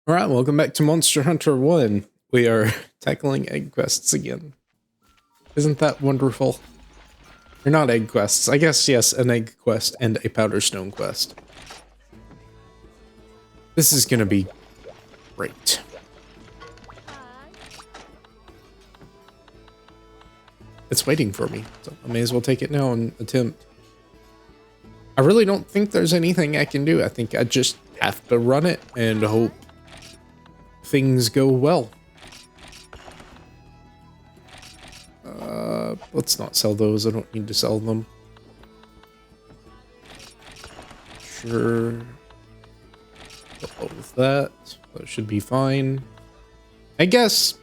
Alright, welcome back to Monster Hunter 1. We are tackling egg quests again. Isn't that wonderful? They're not egg quests. I guess, yes, an egg quest and a powder stone quest. This is gonna be great. It's waiting for me, so I may as well take it now and attempt. I really don't think there's anything I can do. I think I just have to run it and hope things go well. Let's not sell those. I don't need to sell them. Sure. With that should be fine. I guess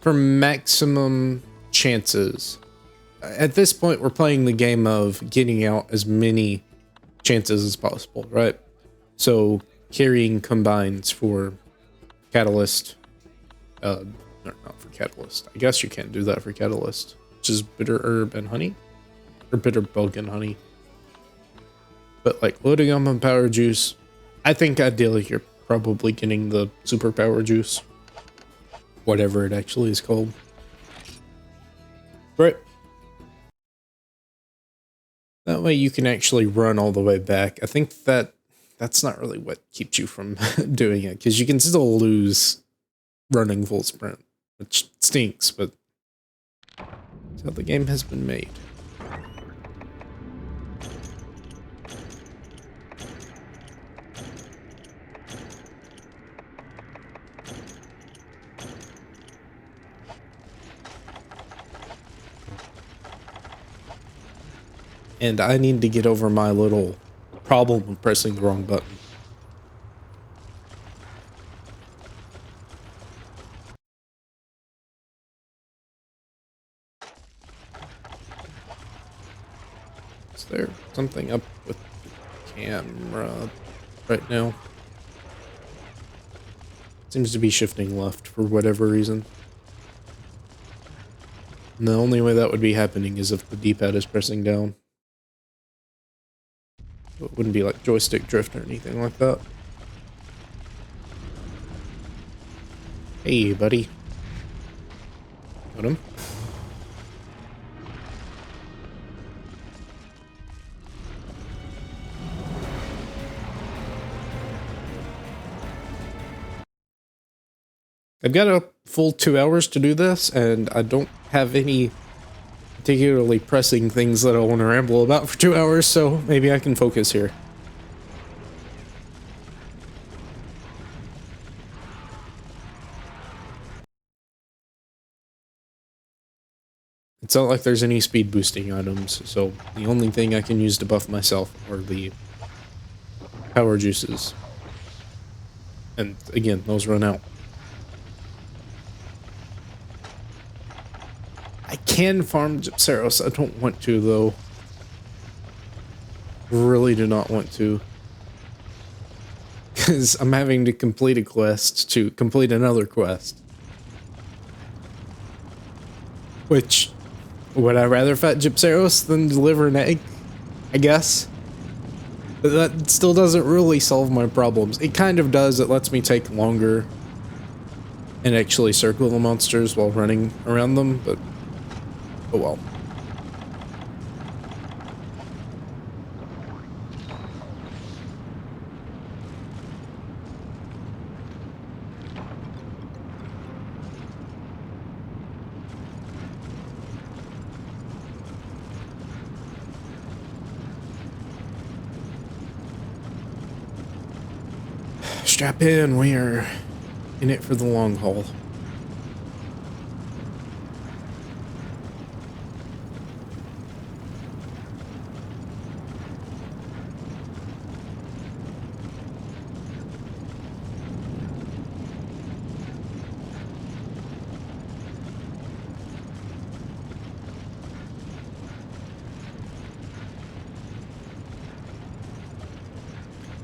for maximum chances. At this point, we're playing the game of getting out as many chances as possible, right? So carrying combines for Catalyst. No, not for Catalyst. I guess you can't do that for Catalyst, which is bitter herb and honey, or bitter bug and honey. But like loading up on power juice, I think ideally you're probably getting the super power juice, whatever it actually is called. Right. That way you can actually run all the way back. I think that's not really what keeps you from doing it, because you can still lose running full sprint, which stinks, but that's how the game has been made. And I need to get over my little problem of pressing the wrong button. Is there something up with the camera right now? Seems to be shifting left for whatever reason. And the only way that would be happening is if the D-pad is pressing down. It wouldn't be like joystick drift or anything like that. Hey, buddy. Got him. I've got a full 2 hours to do this, and I don't have any particularly pressing things that I want to ramble about for 2 hours, so maybe I can focus here. It's not like there's any speed boosting items, so the only thing I can use to buff myself are the power juices. And again, those run out. I can farm Gypceros. I don't want to, though. Really do not want to. Because I'm having to complete a quest to complete another quest. Which, would I rather fight Gypceros than deliver an egg? I guess. But that still doesn't really solve my problems. It kind of does. It lets me take longer and actually circle the monsters while running around them, but oh well. Strap in, we are in it for the long haul.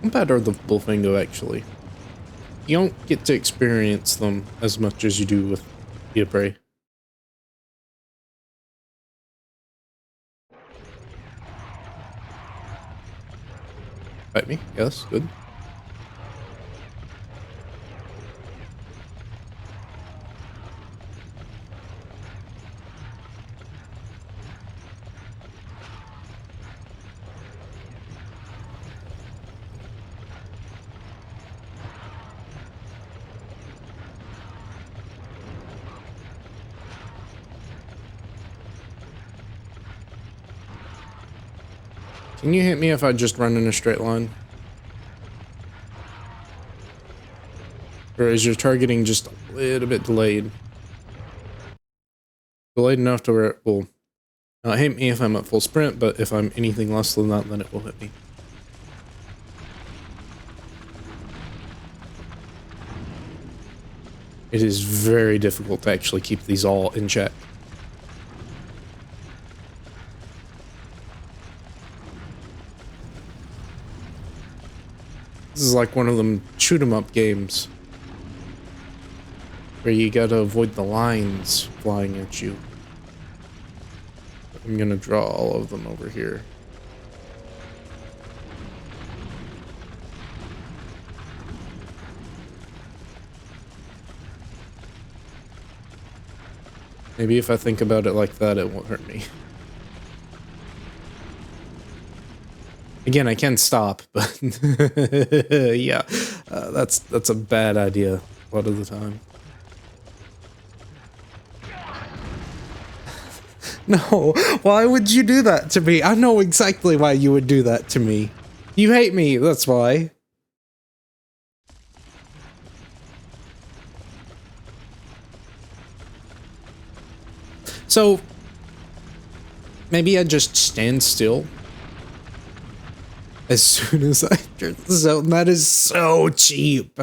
How bad are the Bullfingo, actually? You don't get to experience them as much as you do with Via Prey. Fight me? Yes, good. Can you hit me if I just run in a straight line? Or is your targeting just a little bit delayed? Delayed enough to where it will not hit me if I'm at full sprint, but if I'm anything less than that, then it will hit me. It is very difficult to actually keep these all in check. This is like one of them shoot 'em up games where you gotta avoid the lines flying at you. I'm gonna draw all of them over here. Maybe if I think about it like that, it won't hurt me. Again, I can stop, but yeah, that's a bad idea a lot of the time. No, why would you do that to me? I know exactly why you would do that to me. You hate me, that's why. So, maybe I just stand still as soon as I enter the zone. That is so cheap.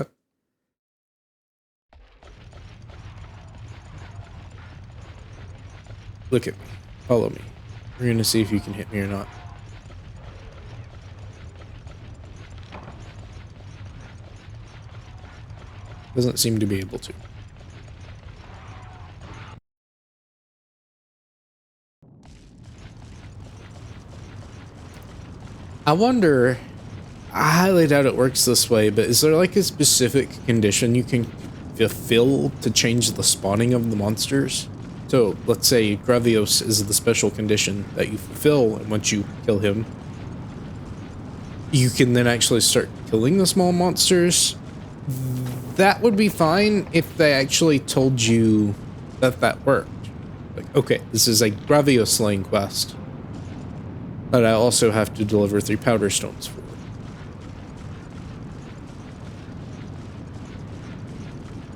Look at me. Follow me. We're gonna see if you can hit me or not. Doesn't seem to be able to. I wonder, I highly doubt it works this way, but is there like a specific condition you can fulfill to change the spawning of the monsters? So let's say Gravios is the special condition that you fulfill, and once you kill him, you can then actually start killing the small monsters. That would be fine if they actually told you that that worked. Like, okay, this is a Gravios slaying quest, but I also have to deliver 3 powder stones for it.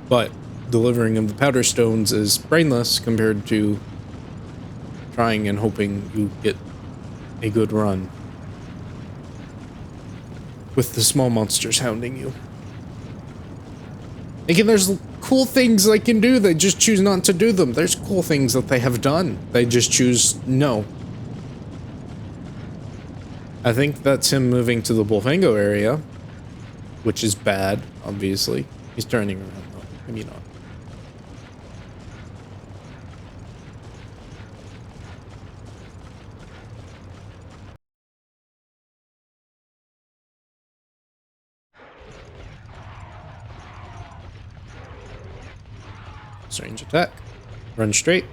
But delivering of the powder stones is brainless compared to trying and hoping you get a good run with the small monsters hounding you. Again, there's cool things they can do, they just choose not to do them. There's cool things that they have done, they just choose no. I think that's him moving to the Bullfango area, which is bad, obviously. He's turning around though, maybe not. Strange attack. Run straight.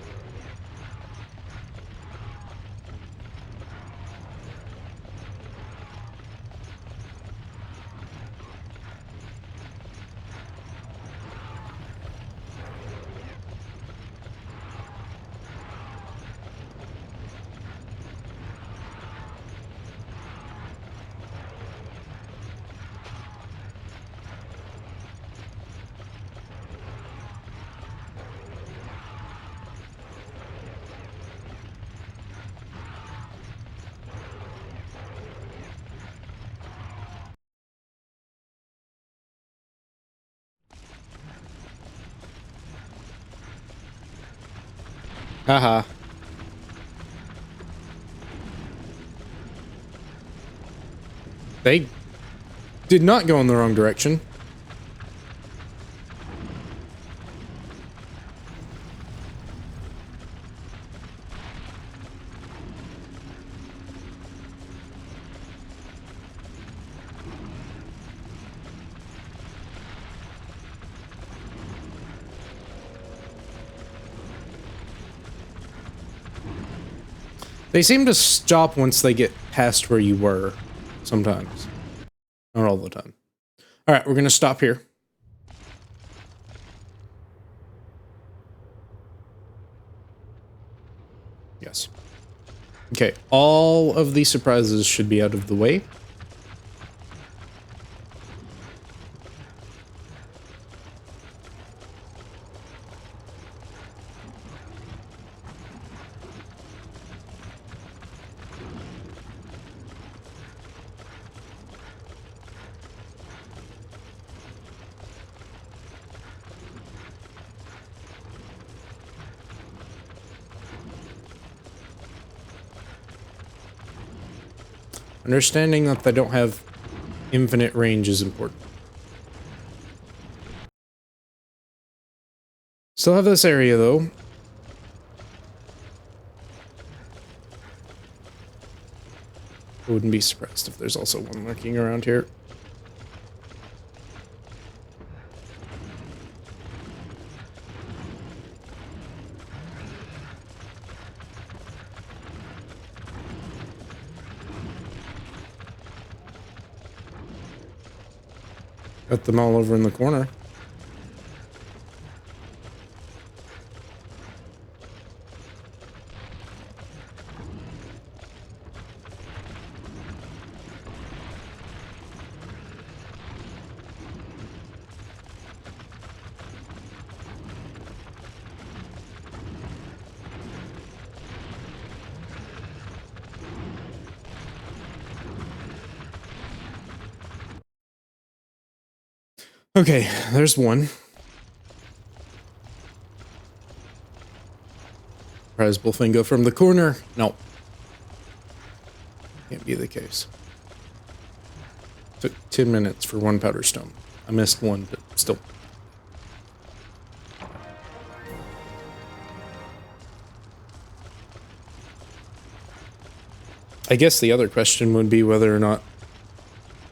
Haha. They did not go in the wrong direction. They seem to stop once they get past where you were, sometimes. Not all the time. Alright, we're gonna stop here. Yes. Okay, all of these surprises should be out of the way. Understanding that they don't have infinite range is important. Still have this area, though. I wouldn't be surprised if there's also one lurking around here. Got them all over in the corner. Okay, there's one. Prize Bullfingo from the corner. No. Can't be the case. Took 10 minutes for one powder stone. I missed one, but still. I guess the other question would be whether or not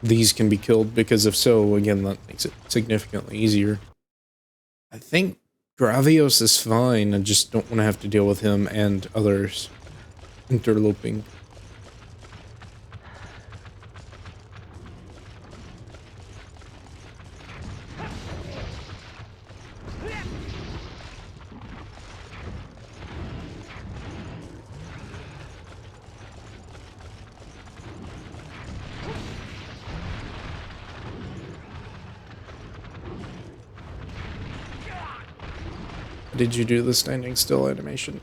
these can be killed, because if so, again, that makes it significantly easier. I think Gravios is fine. I just don't want to have to deal with him and others interloping. Did you do the standing still animation?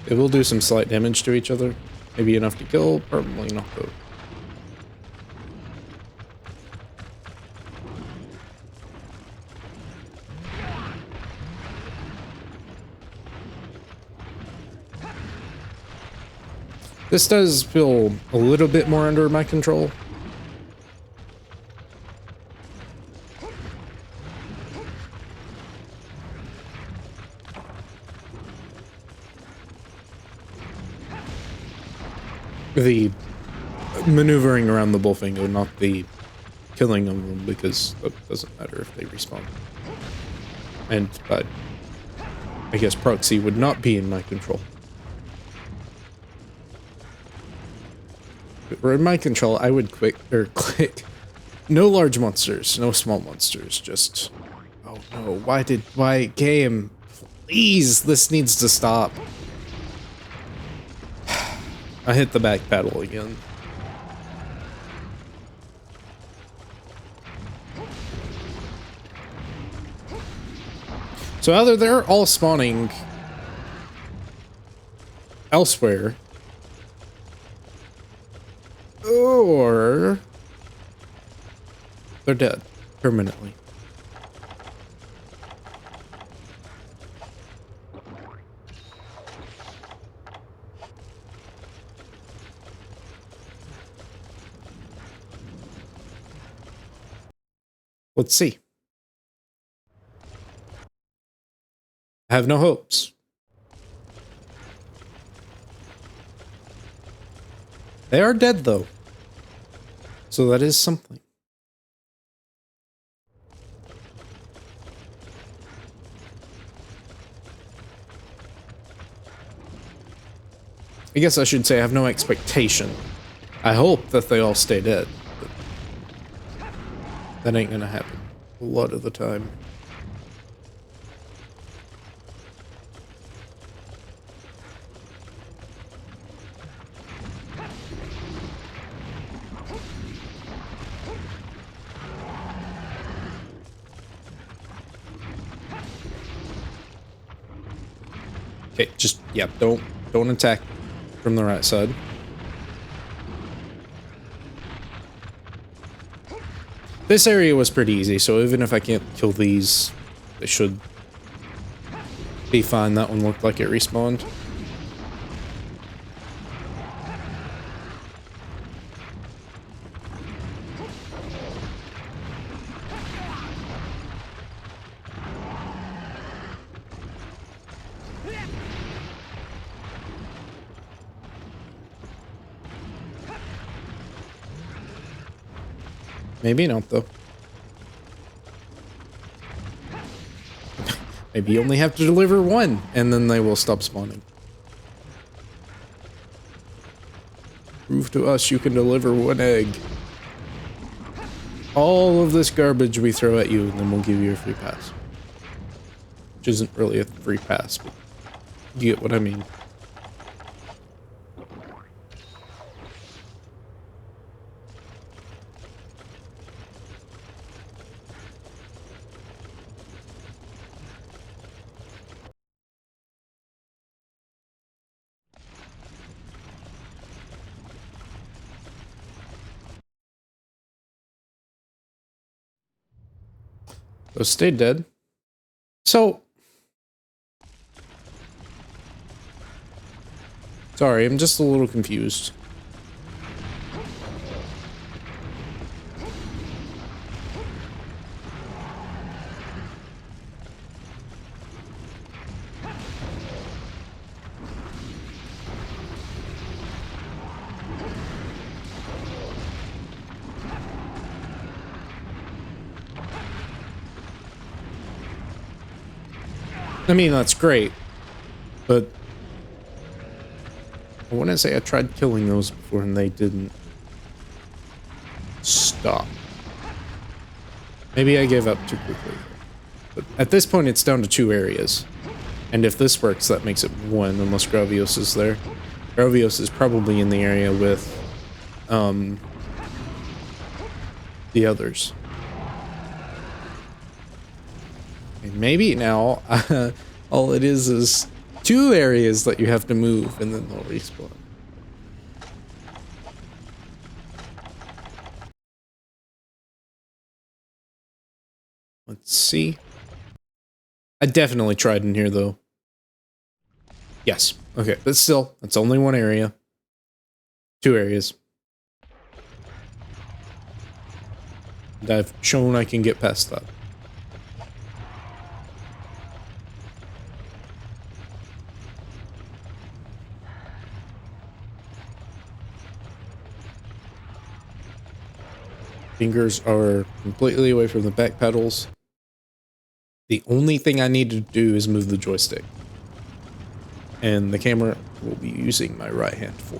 It will do some slight damage to each other. Maybe enough to kill, probably not though. This does feel a little bit more under my control. The maneuvering around the Bullfingo, not the killing of them, because it doesn't matter if they respawn. And, I guess proxy would not be in my control. If it were in my control, I would click no large monsters, no small monsters, just, oh no, why game, please, this needs to stop. I hit the back paddle again. So either they're all spawning elsewhere, or they're dead permanently. Let's see. I have no hopes. They are dead, though. So that is something. I guess I should say I have no expectation. I hope that they all stay dead. But that ain't gonna happen a lot of the time. Okay, just, yeah, don't attack from the right side. This area was pretty easy, so even if I can't kill these, they should be fine. That one looked like it respawned. Maybe not, though. Maybe you only have to deliver one, and then they will stop spawning. Prove to us you can deliver one egg. All of this garbage we throw at you, and then we'll give you a free pass. Which isn't really a free pass, but you get what I mean. So stay dead. So, sorry, I'm just a little confused. I mean, that's great, but I want to say I tried killing those before and they didn't stop. Maybe I gave up too quickly. But at this point, it's down to 2 areas. And if this works, that makes it 1, unless Gravios is there. Gravios is probably in the area with the others. And maybe now, all it is 2 areas that you have to move, and then they'll respawn. Let's see. I definitely tried in here, though. Yes. Okay, but still, that's only 1 area. 2 areas. And I've shown I can get past that. Fingers are completely away from the back pedals. The only thing I need to do is move the joystick. And the camera will be using my right hand for.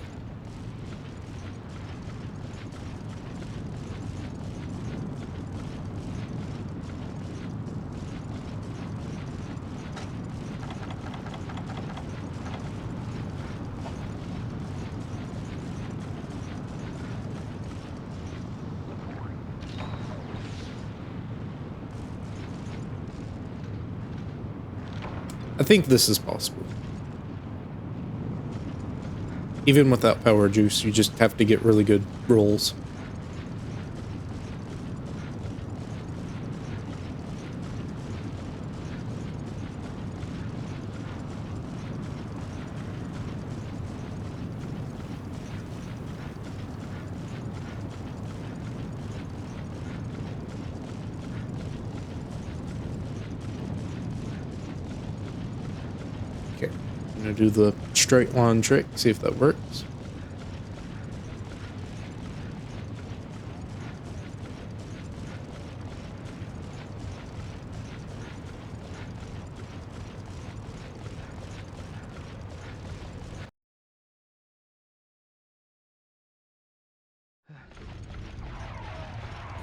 I think this is possible. Even without power juice, you just have to get really good rolls. Okay, I'm gonna do the straight line trick, see if that works.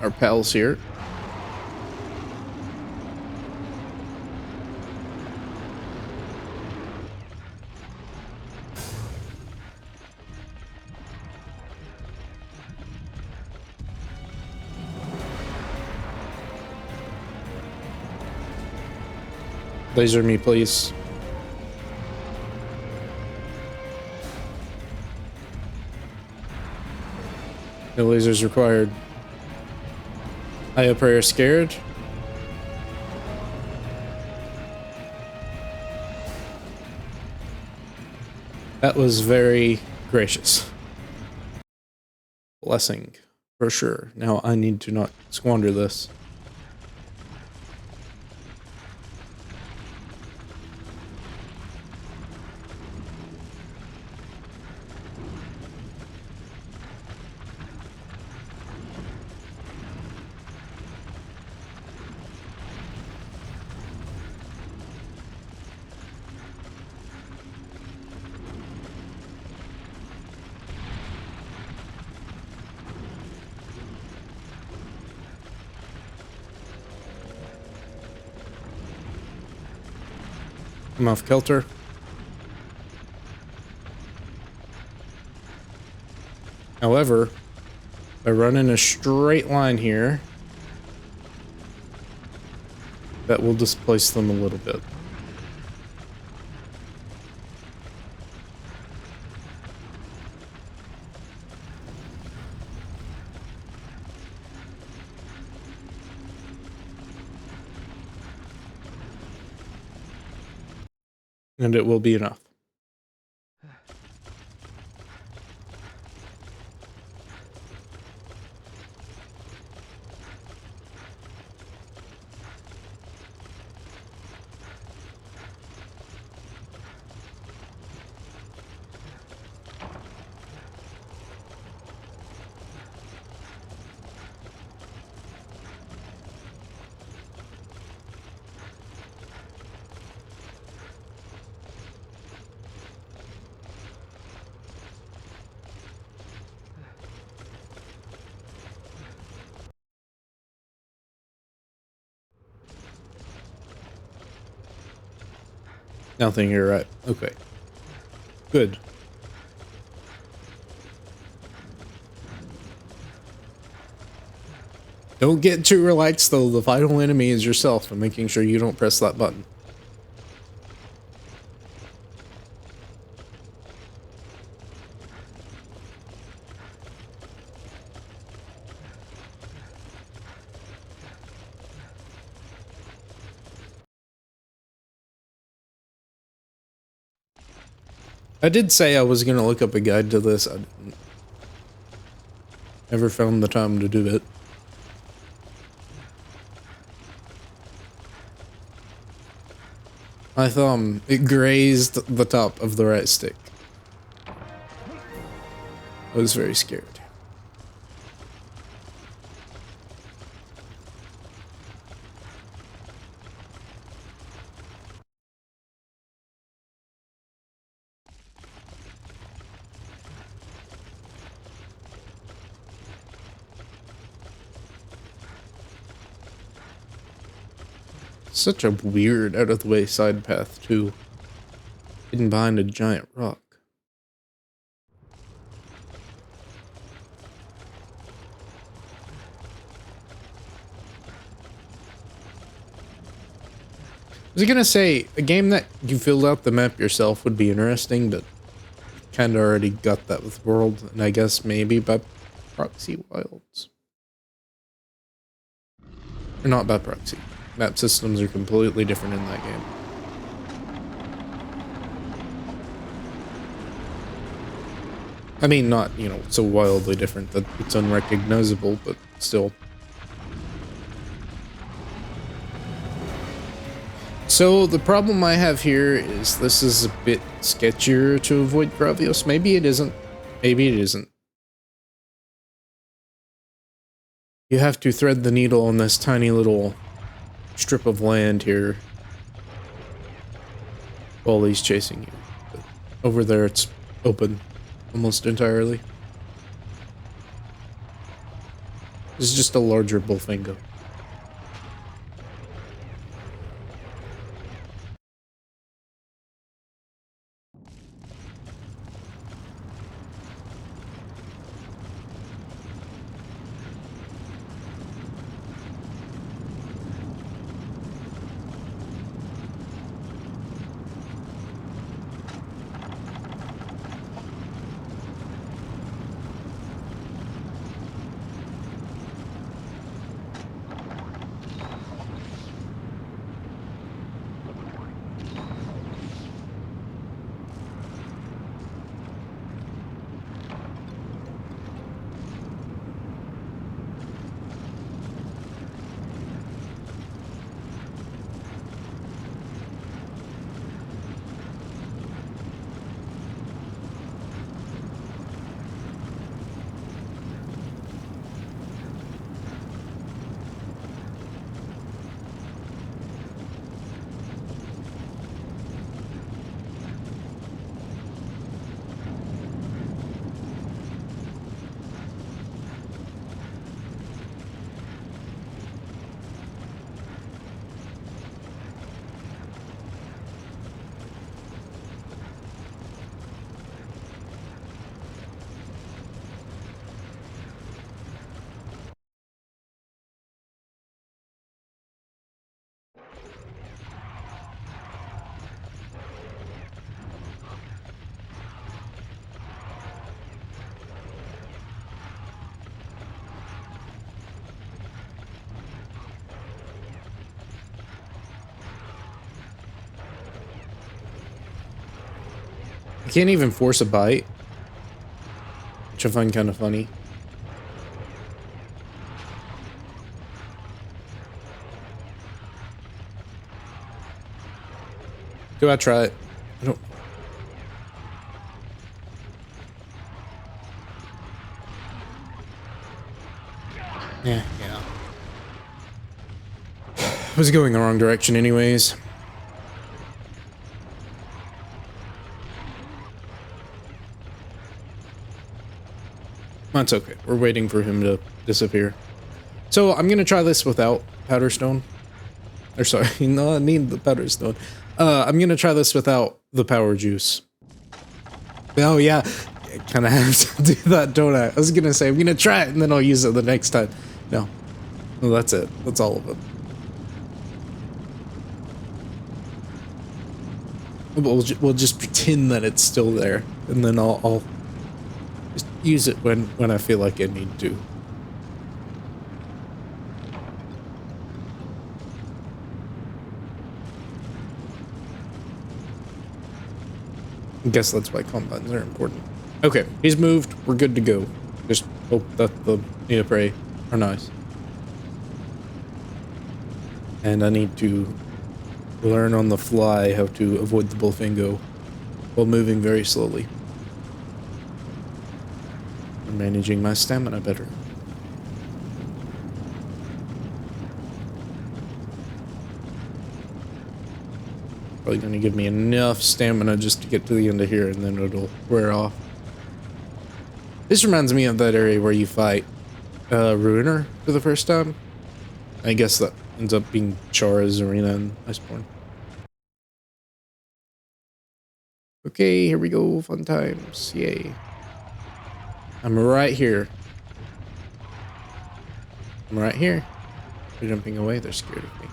our pals here. Laser me, please. No lasers required. I hope you're scared. That was very gracious. Blessing, for sure. Now I need to not squander this. I'm off kilter. However, if I run in a straight line here, that will displace them a little bit. And it will be enough. Nothing here, right? Okay. Good. Don't get too relaxed though. The final enemy is yourself, and making sure you don't press that button. I did say I was gonna look up a guide to this. I didn't. Never found the time to do it. My thumb, it grazed the top of the right stick. I was very scared. Such a weird out of the way side path too. Hidden behind a giant rock. I was gonna say, a game that you filled out the map yourself would be interesting, but kinda already got that with World, and I guess maybe by Proxy Wilds. Or not by Proxy. Map systems are completely different in that game. I mean, not, you know, so wildly different that it's unrecognizable, but still. So the problem I have here is this is a bit sketchier to avoid Gravios. Maybe it isn't. Maybe it isn't. You have to thread the needle on this tiny little strip of land here while he's chasing you. But over there it's open almost entirely. This is just a larger Bullfingo. I can't even force a bite, which I find kind of funny. Do I try it? I don't. Yeah. I was going the wrong direction anyways. That's okay. We're waiting for him to disappear. So I'm gonna try this without powder stone. Or sorry, no, I need the powder stone. I'm gonna try this without the power juice. Oh yeah, I kind of have to do that, don't I? I was gonna say I'm gonna try it and then I'll use it the next time. No, well, that's it. That's all of it. We'll just pretend that it's still there, and then I'll just use it when I feel like I need to. I guess that's why combines are important. Okay, he's moved. We're good to go. Just hope that the Neoprey are nice. And I need to learn on the fly how to avoid the Bullfingo while moving very slowly. I'm managing my stamina better. Probably gonna give me enough stamina just to get to the end of here and then it'll wear off. This reminds me of that area where you fight Ruiner for the first time. I guess that ends up being Chara's arena in Iceborne. Okay, here we go. Fun times. Yay. I'm right here. I'm right here. They're jumping away. They're scared of me.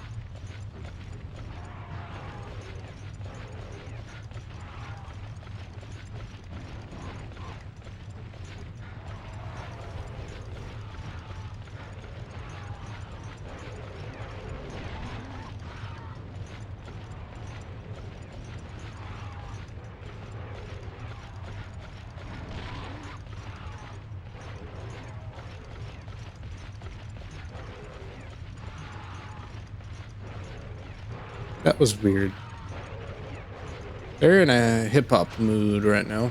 That was weird. They're in a hip-hop mood right now.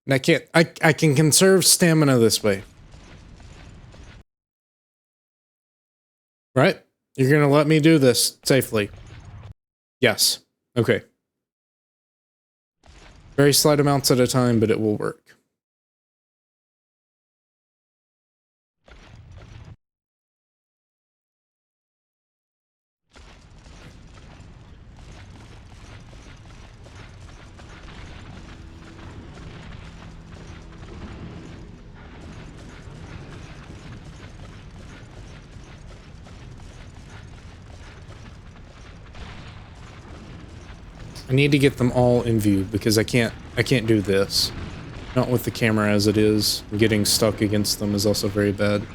And I can conserve stamina this way. Right? You're gonna let me do this safely. Yes. Okay. Very slight amounts at a time, but it will work. I need to get them all in view because I can't do this. Not with the camera as it is. Getting stuck against them is also very bad.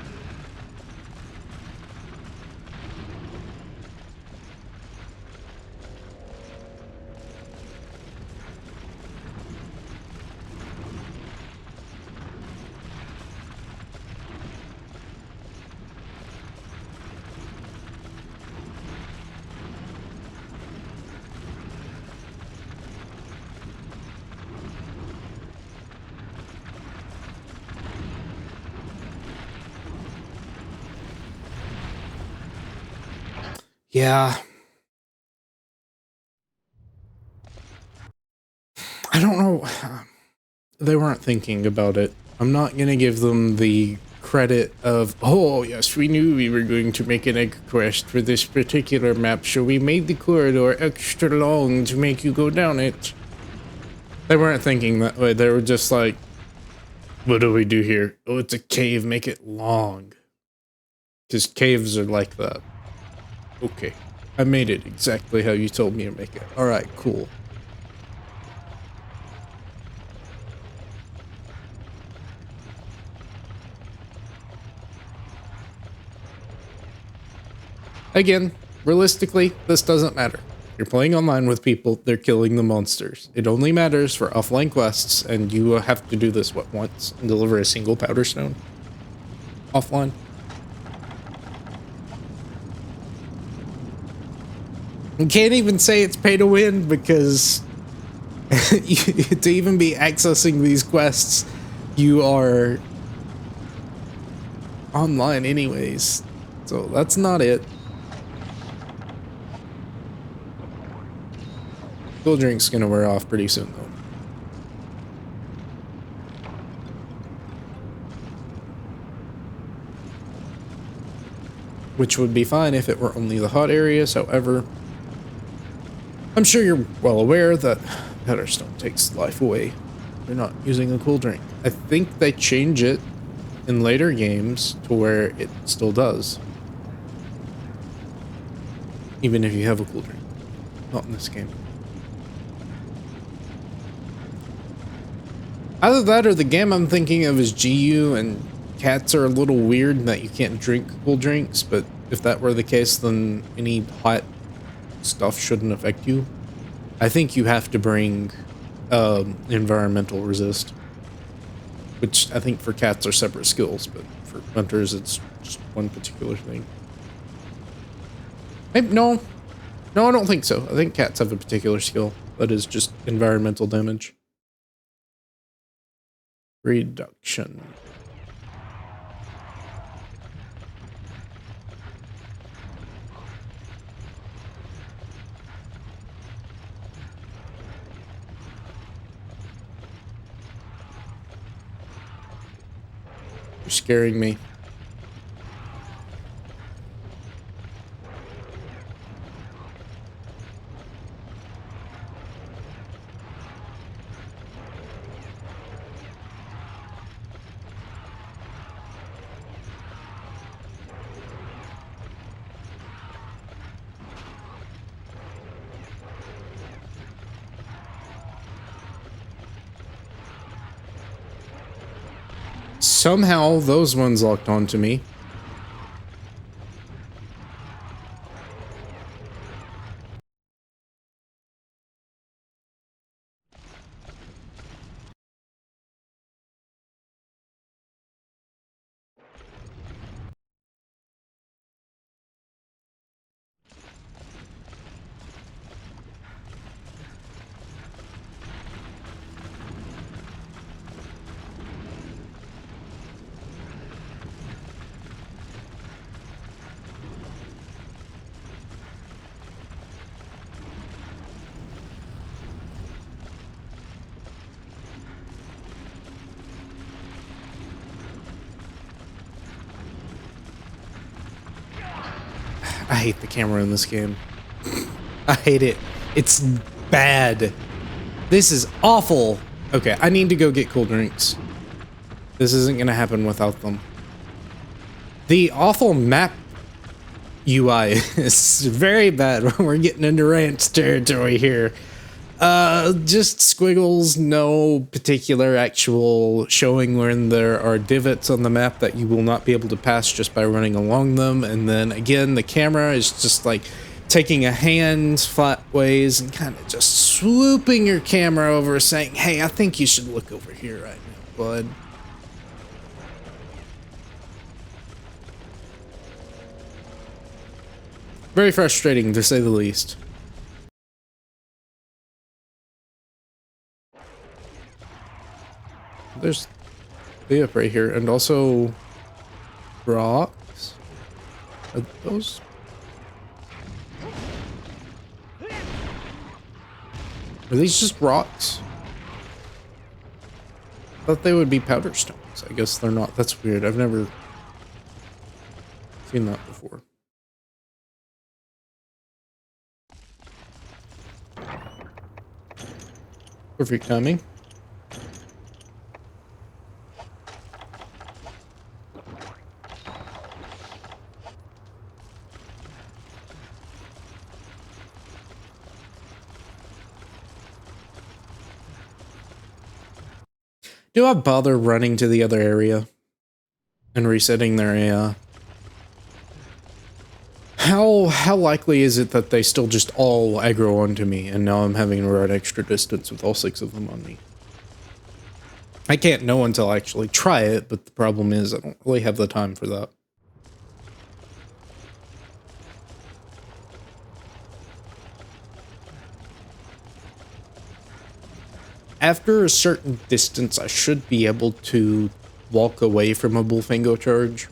Yeah. I don't know. They weren't thinking about it. I'm not gonna give them the credit of, oh yes, we knew we were going to make an egg quest for this particular map, so we made the corridor extra long to make you go down it. They weren't thinking that way. They were just like, what do we do here? Oh, it's a cave, make it long. Because caves are like that. Okay. I made it exactly how you told me to make it. Alright, cool. Again, realistically, this doesn't matter. You're playing online with people, they're killing the monsters. It only matters for offline quests, and you have to do this, what, once? And deliver a single powder stone? Offline? You can't even say it's pay to win because to even be accessing these quests, you are online anyways. So that's not it. Cool drink's gonna wear off pretty soon though. Which would be fine if it were only the hot areas, however, I'm sure you're well aware that powder stone takes life away. They're not using a cool drink. I think they change it in later games to where it still does. Even if you have a cool drink. Not in this game. Either that or the game I'm thinking of is GU, and cats are a little weird in that you can't drink cool drinks, but if that were the case, then any hot stuff shouldn't affect you. I think you have to bring environmental resist, which I think for cats are separate skills, but for hunters it's just one particular thing. Maybe, no, I don't think so. I think cats have a particular skill that is just environmental damage reduction. You're scaring me. Somehow those ones locked onto me. I hate the camera in this game. I hate it. It's bad. This is awful. Okay, I need to go get cool drinks. This isn't gonna happen without them. The awful map UI is very bad when we're getting into rant territory here. Just squiggles, no particular actual showing when there are divots on the map that you will not be able to pass just by running along them. And then again, the camera is just like taking a hand flat ways and kind of just swooping your camera over saying, hey, I think you should look over here right now, bud. Very frustrating, to say the least. There's way up right here, and also rocks. Are those? Are these just rocks? I thought they would be powder stones. I guess they're not. That's weird. I've never seen that before. Perfect timing. Do I bother running to the other area and resetting their AI? How likely is it that they still just all aggro onto me and now I'm having to run extra distance with all 6 of them on me? I can't know until I actually try it, but the problem is I don't really have the time for that. After a certain distance, I should be able to walk away from a Bullfango charge.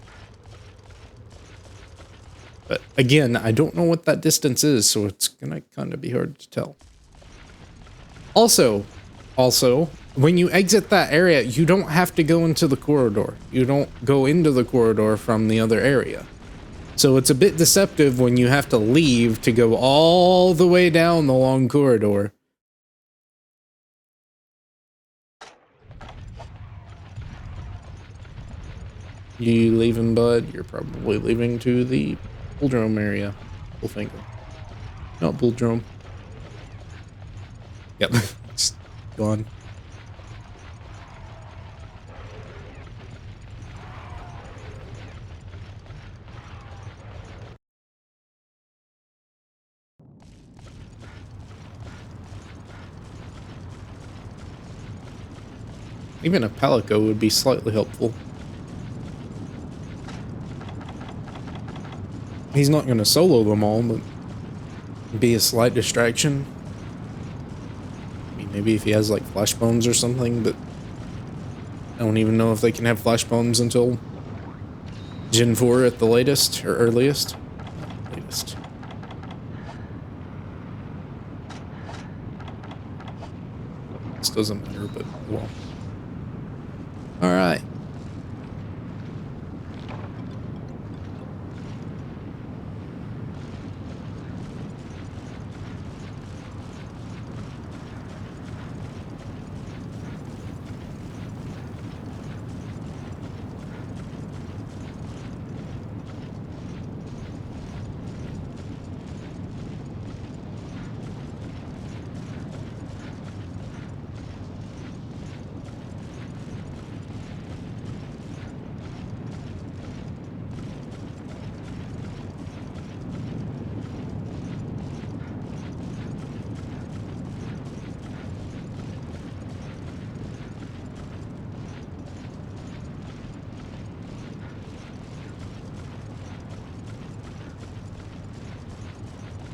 But again, I don't know what that distance is, so it's gonna kind of be hard to tell. Also, when you exit that area, you don't have to go into the corridor. You don't go into the corridor from the other area. So it's a bit deceptive when you have to leave to go all the way down the long corridor. You leaving, bud? You're probably leaving to the Bulldrome area. Bullfango. Not Bulldrome. Yep. Just gone. Even a Palico would be slightly helpful. He's not going to solo them all, but be a slight distraction. I mean, maybe if he has like flash bombs or something, but I don't even know if they can have flash bombs until Gen 4 at the latest or earliest. Latest. This doesn't matter, but well. All right.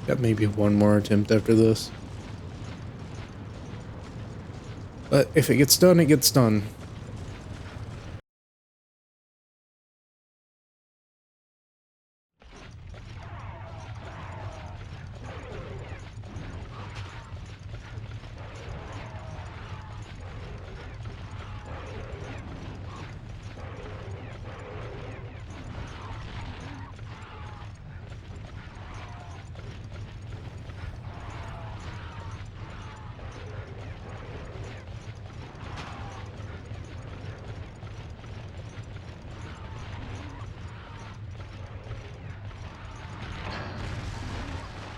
Got maybe one more attempt after this. But if it gets done, it gets done.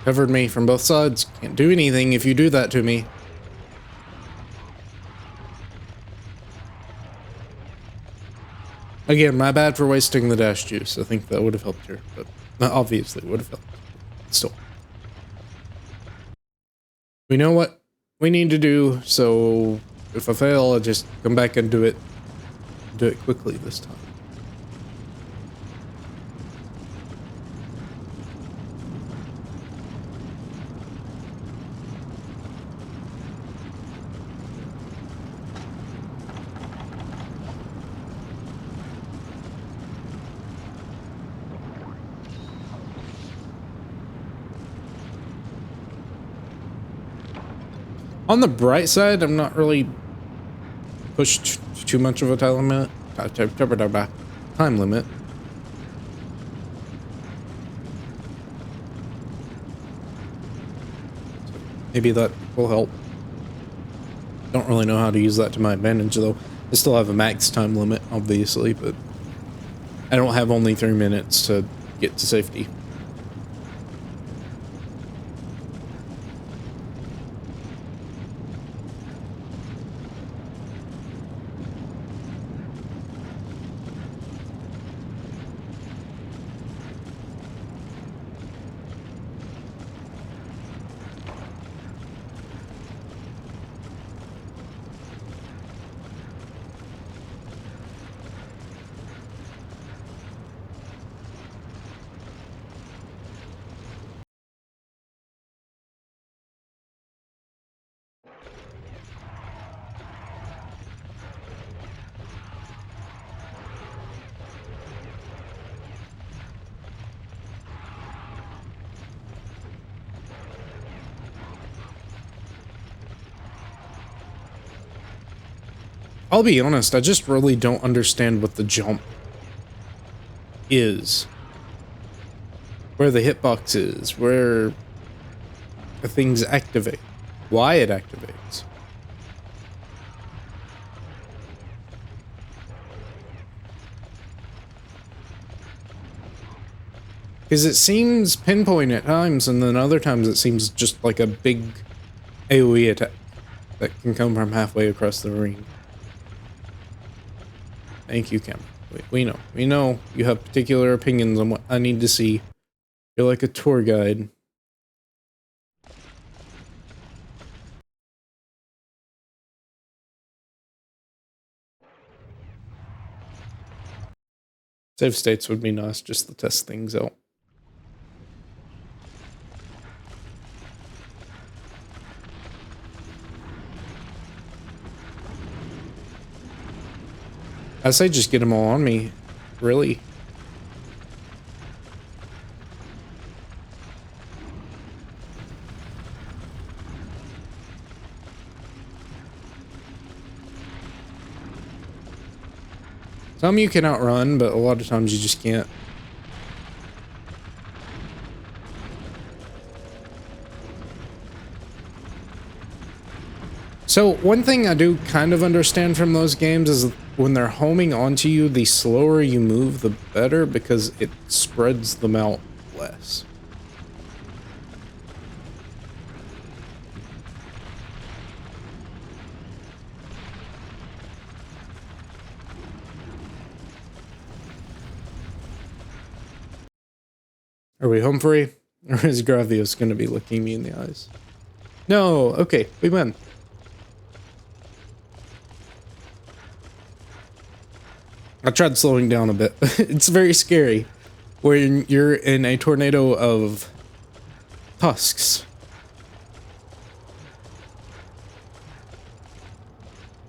Covered me from both sides. Can't do anything if you do that to me. Again, my bad for wasting the dash juice. I think that would have helped her, but obviously would have helped. Still. We know what we need to do, so if I fail, I'll just come back and do it quickly this time. On the bright side, I'm not really pushed too much of a time limit. Time limit. So maybe that will help. Don't really know how to use that to my advantage, though. I still have a max time limit, obviously, but I don't have only 3 minutes to get to safety. I'll be honest, I just really don't understand what the jump is. Where the hitbox is, where the things activate, why it activates. Because it seems pinpoint at times, and then other times it seems just like a big AoE attack that can come from halfway across the ring. Thank you, Cameron. We know. We know you have particular opinions on what I need to see. You're like a tour guide. Save states would be nice just to test things out. I say just get them all on me, really. Some you can outrun, but a lot of times you just can't. So one thing I do kind of understand from those games is when they're homing onto you, the slower you move, the better, because it spreads them out less. Are we home free? Or is Gravios going to be looking me in the eyes? No, okay, we win. I tried slowing down a bit. It's very scary when you're in a tornado of tusks.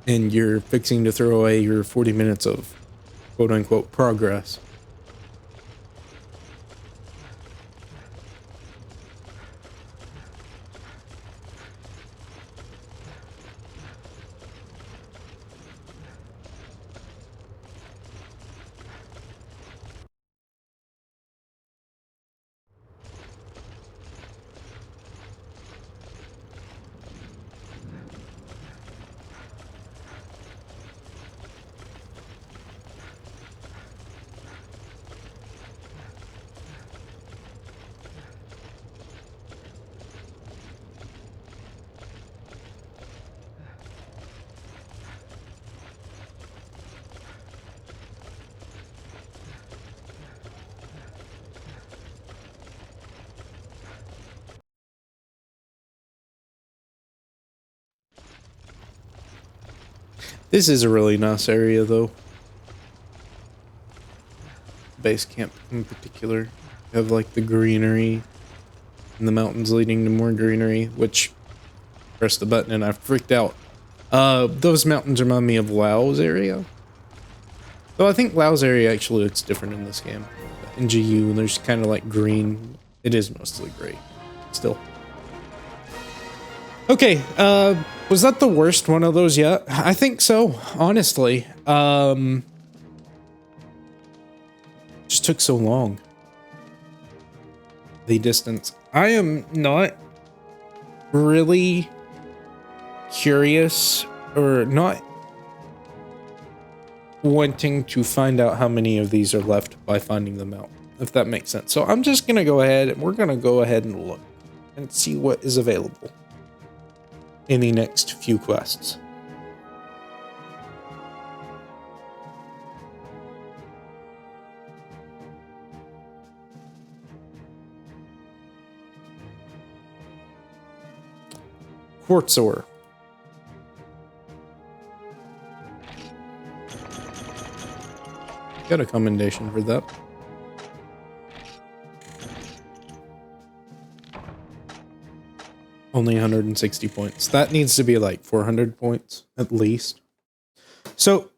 And you're fixing to throw away your 40 minutes of quote-unquote progress. This is a really nice area, though. Base camp in particular. You have like the greenery and the mountains leading to more greenery, which press the button and I freaked out. Those mountains remind me of Lao's area. Though I think Lao's area actually looks different in this game. In GU, there's kind of like green. It is mostly gray. Still. Okay, was that the worst one of those yet? I think so, honestly. Just took so long. The distance. I am not really curious or not wanting to find out how many of these are left by finding them out, if that makes sense. So I'm just gonna go ahead and we're gonna go ahead and look and see what is available in the next few quests. Quartz ore. Got a commendation for that. Only 160 points. That needs to be like 400 points at least. So,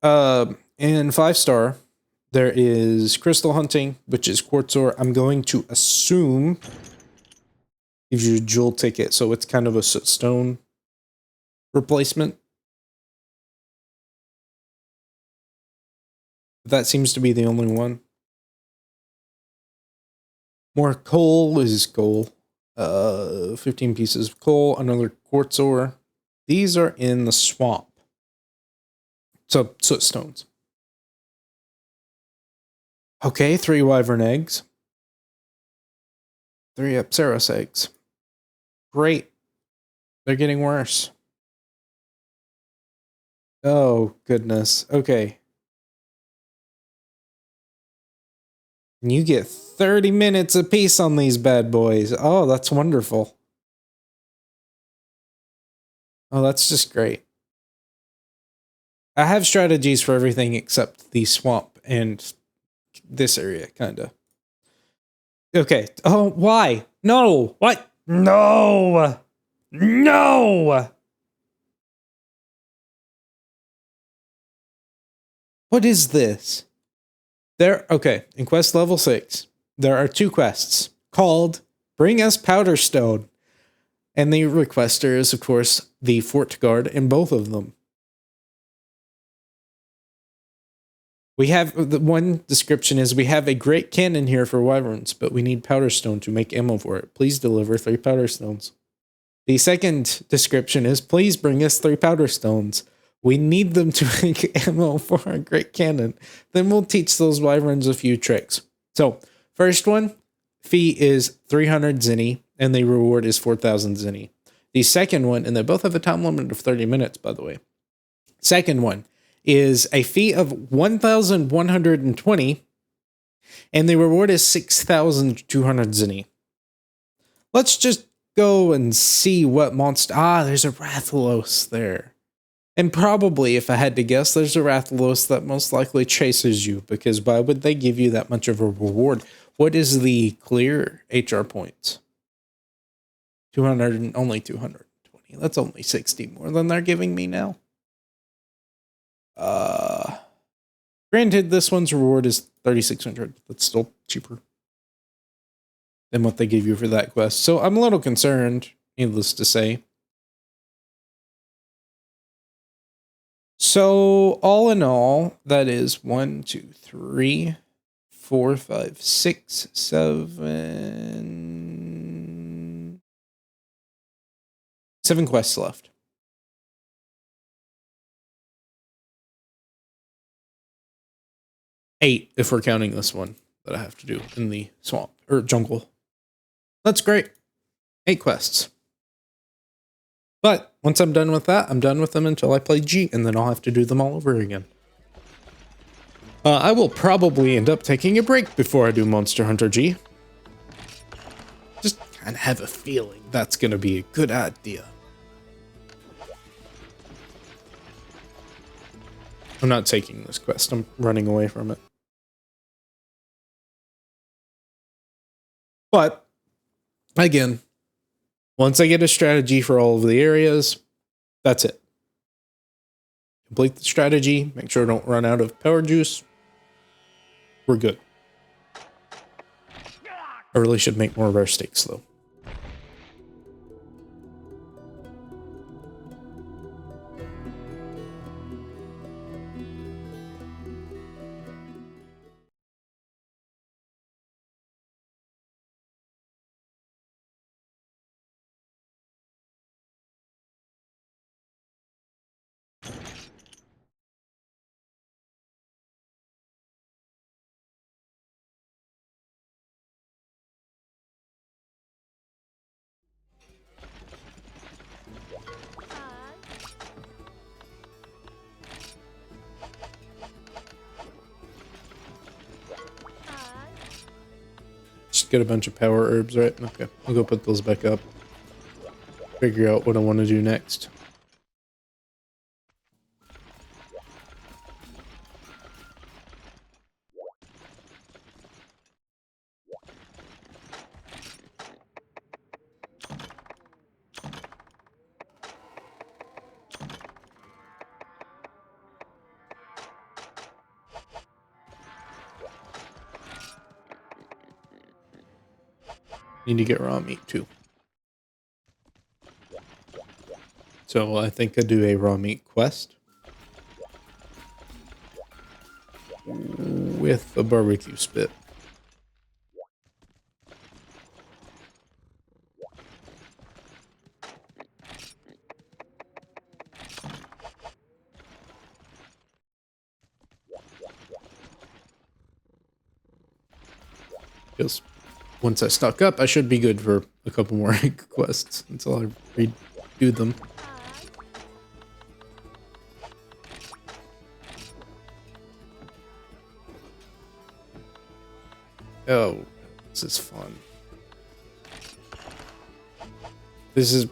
in 5-star, there is crystal hunting, which is quartz ore. I'm going to assume gives you a jewel ticket, so it's kind of a stone replacement. That seems to be the only one. More coal is gold. 15 pieces of coal, another quartz ore. These are in the swamp. So soot stones. Okay, 3 wyvern eggs. 3 Apsaros eggs. Great. They're getting worse. Oh, goodness. Okay. And you get 30 minutes apiece on these bad boys. Oh, that's wonderful. Oh, that's just great. I have strategies for everything except the swamp and this area, kind of. Okay. Oh, why? No. What? No. No. What is this? Okay, in quest level 6, there are 2 quests called Bring Us Powder Stone. And the requester is, of course, the fort guard in both of them. We have, the one description is, we have a great cannon here for wyverns, but we need powder stone to make ammo for it. Please deliver 3 powder stones. The second description is, please bring us 3 powder stones. We need them to make ammo for our great cannon. Then we'll teach those wyverns a few tricks. So, first one, fee is 300 zinni, and the reward is 4,000 zinni. The second one, and they both have a time limit of 30 minutes, by the way. Second one is a fee of 1,120, and the reward is 6,200 zinni. Let's just go and see what monster... Ah, there's a Rathalos there. And probably, if I had to guess, there's a Rathalos that most likely chases you, because why would they give you that much of a reward? What is the clear HR points? 200 and only 220. That's only 60 more than they're giving me now. Granted, this one's reward is 3,600. That's still cheaper than what they give you for that quest. So I'm a little concerned, needless to say. So, all in all, that is 1, 2, 3, 4, 5, 6, 7... 7 quests left. 8, if we're counting this one that I have to do in the swamp, or jungle. That's great. 8 quests. But once I'm done with that, I'm done with them until I play G, and then I'll have to do them all over again. I will probably end up taking a break before I do Monster Hunter G. Just kind of have a feeling that's going to be a good idea. I'm not taking this quest. I'm running away from it. But, again, once I get a strategy for all of the areas, that's it. Complete the strategy, make sure I don't run out of power juice. We're good. I really should make more of our steaks, though. Just get a bunch of power herbs, right? Okay, I'll go put those back up. Figure out what I want to do next. Need to get raw meat too. So I think I do a raw meat quest with a barbecue spit. Because once I stock up, I should be good for a couple more quests until I redo them. Oh, this is fun.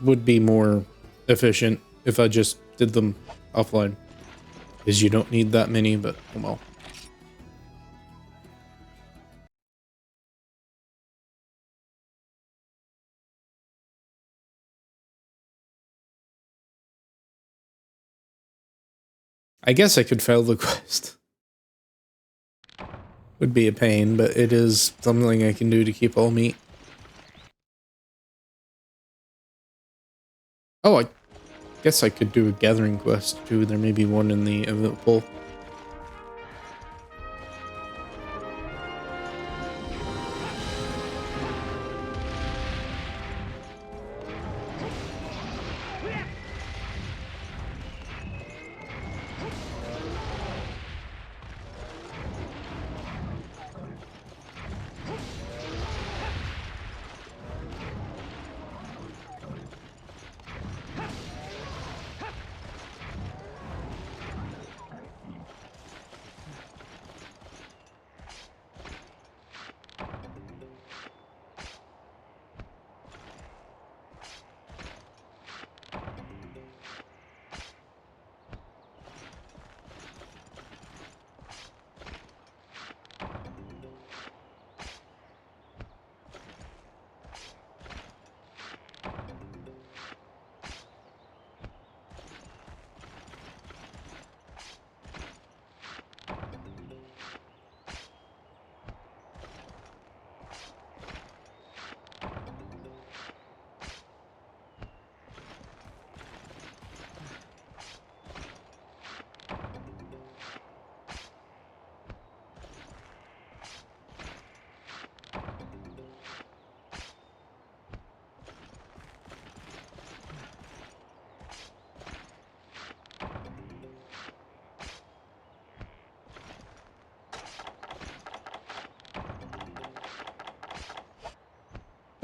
Would be more efficient if I just did them offline. Because you don't need that many, but oh well. I guess I could fail the quest. Would be a pain, but it is something I can do to keep all meat. Oh, I guess I could do a gathering quest too. There may be one in the event pool.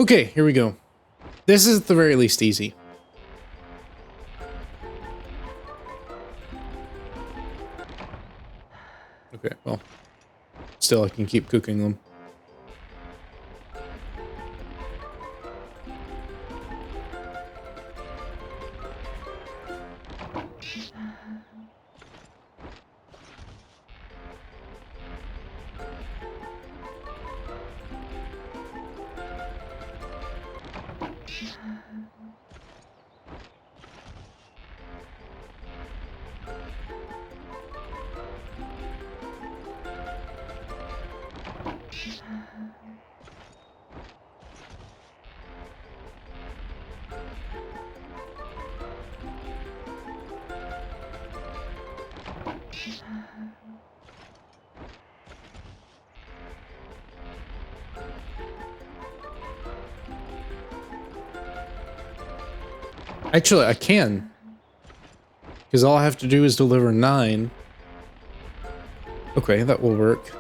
Okay, here we go. This is at the very least easy. Okay, well, still I can keep cooking them. Actually, I can. Because all I have to do is deliver 9. Okay, that will work.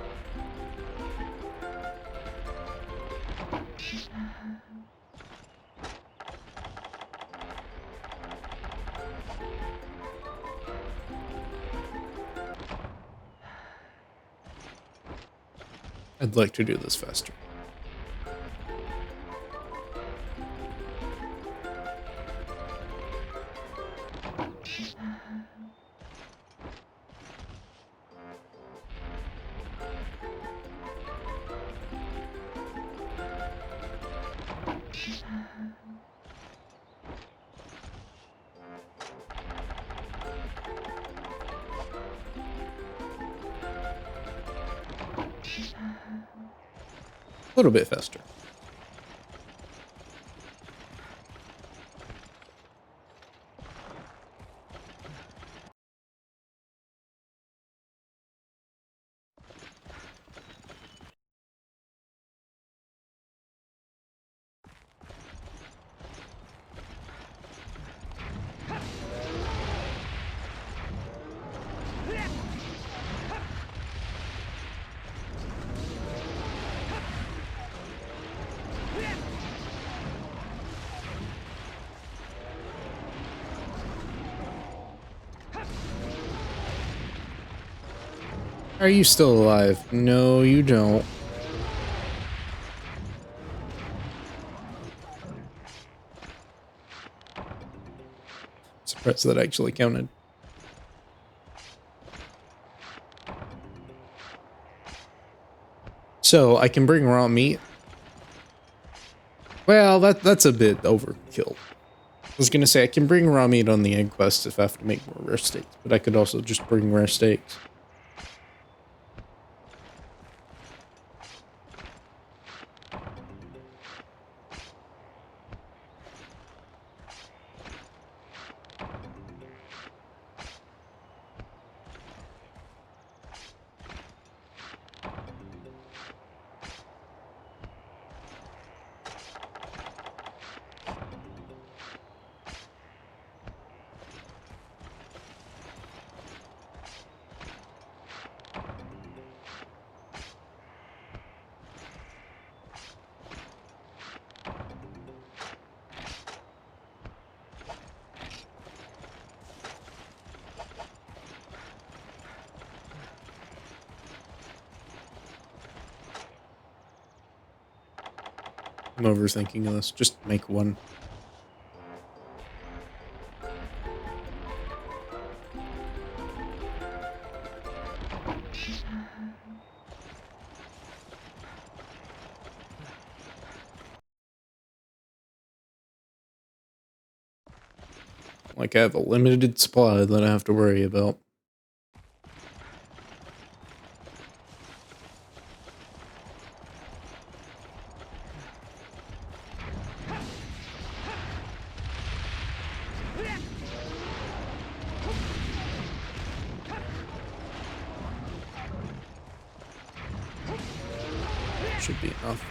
I'd like to do this faster. A little bit faster. Are you still alive? No, you don't. Surprised that actually counted. So I can bring raw meat. Well, that's a bit overkill. I was gonna say I can bring raw meat on the egg quest if I have to make more rare steaks, but I could also just bring rare steaks. I'm overthinking this. Just make one. Like I have a limited supply that I have to worry about. Should be enough.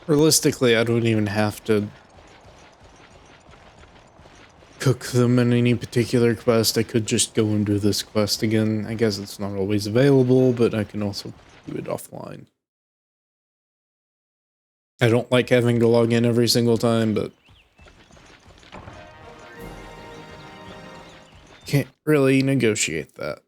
Realistically, I don't even have to cook them in any particular quest. I could just go and do this quest again. I guess it's not always available, but I can also do it offline. I don't like having to log in every single time, but really negotiate that.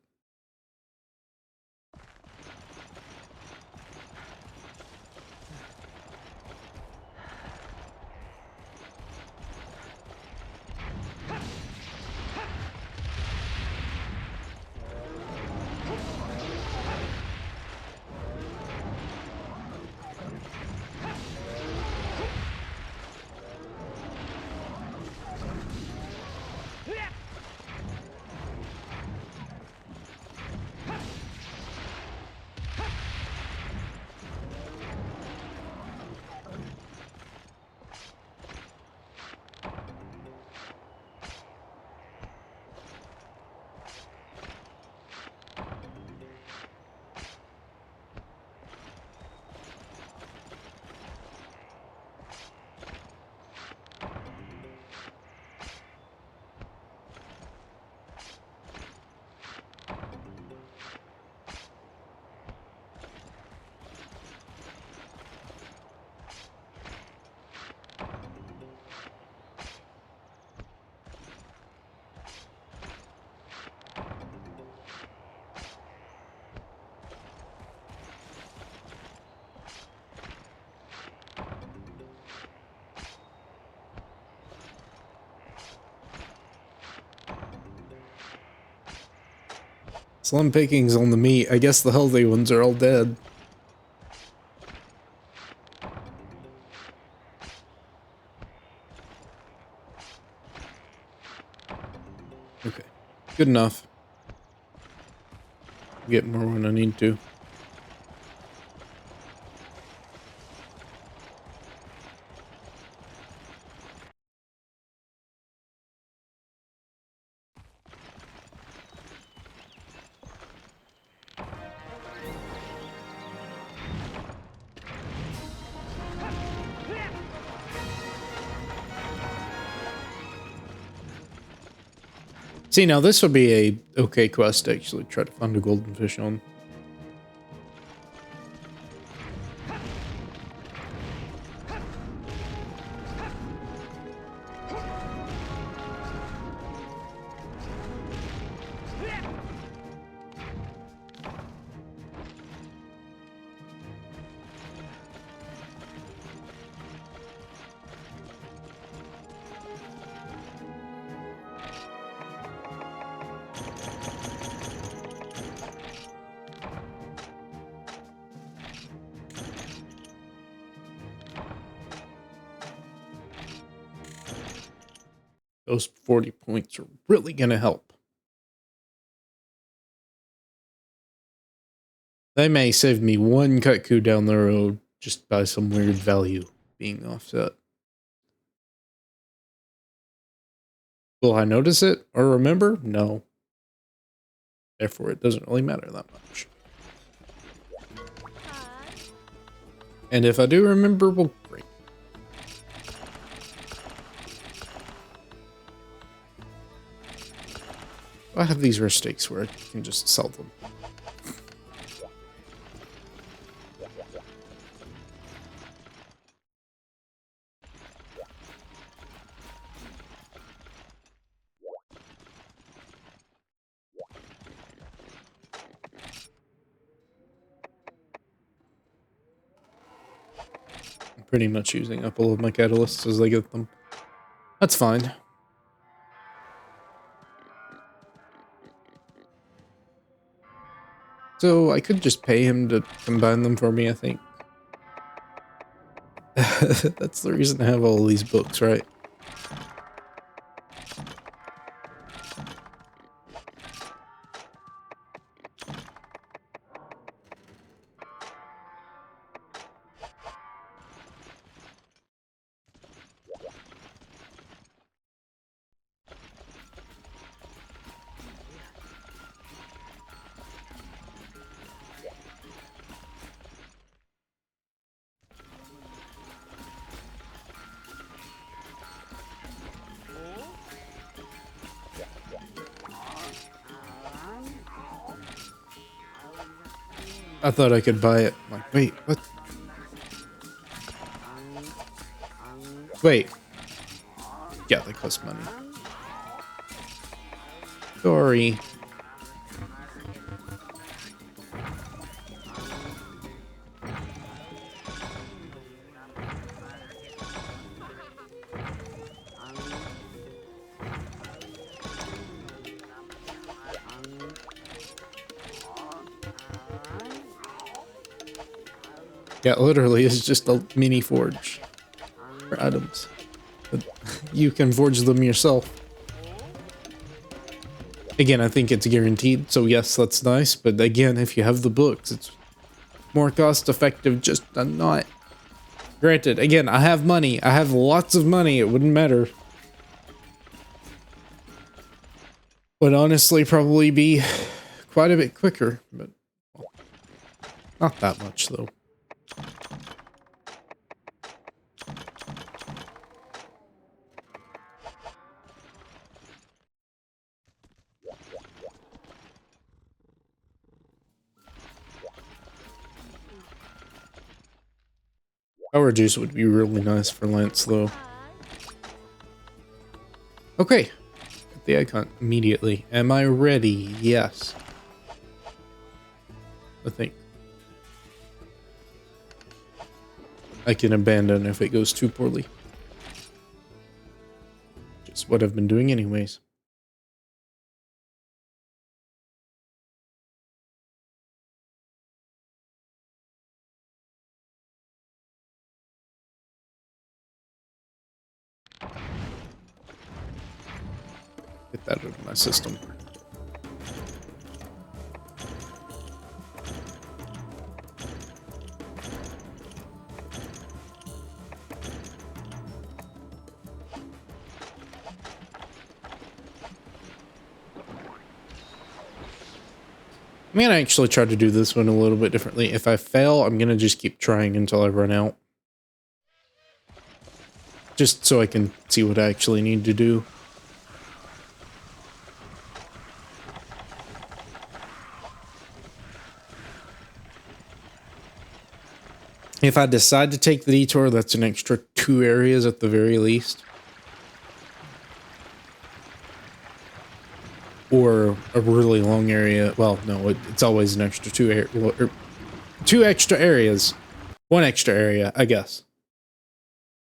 Slim pickings on the meat. I guess the healthy ones are all dead. Okay. Good enough. Get more when I need to. See, now this would be a okay quest to actually try to find a golden fish on. Those 40 points are really going to help. They may save me one Kutku down the road just by some weird value being offset. Will I notice it or remember? No. Therefore, it doesn't really matter that much. And if I do remember, well, great. I have these rare steaks where I can just sell them. I'm pretty much using up all of my catalysts as I get them. That's fine. So I could just pay him to combine them for me, I think. That's the reason I have all these books, right? I thought I could buy it. I'm like, wait, what? Wait. Yeah, they cost money. Sorry. Yeah, literally, it's just a mini forge for items. But you can forge them yourself. Again, I think it's guaranteed, so yes, that's nice. But again, if you have the books, it's more cost effective just to not. Granted, again, I have money. I have lots of money. It wouldn't matter. Would honestly probably be quite a bit quicker, but well, not that much though. Power juice would be really nice for Lance though. Okay, get the icon immediately. Am I ready? Yes. I think I can abandon if it goes too poorly. Just what I've been doing anyways. Get that out of my system. I'm gonna actually try to do this one a little bit differently. If I fail, I'm gonna just keep trying until I run out. Just so I can see what I actually need to do. If I decide to take the detour, that's an extra 2 areas at the very least. Or a really long area. Well, no, it's always an extra 2 extra areas. 1 extra area, I guess.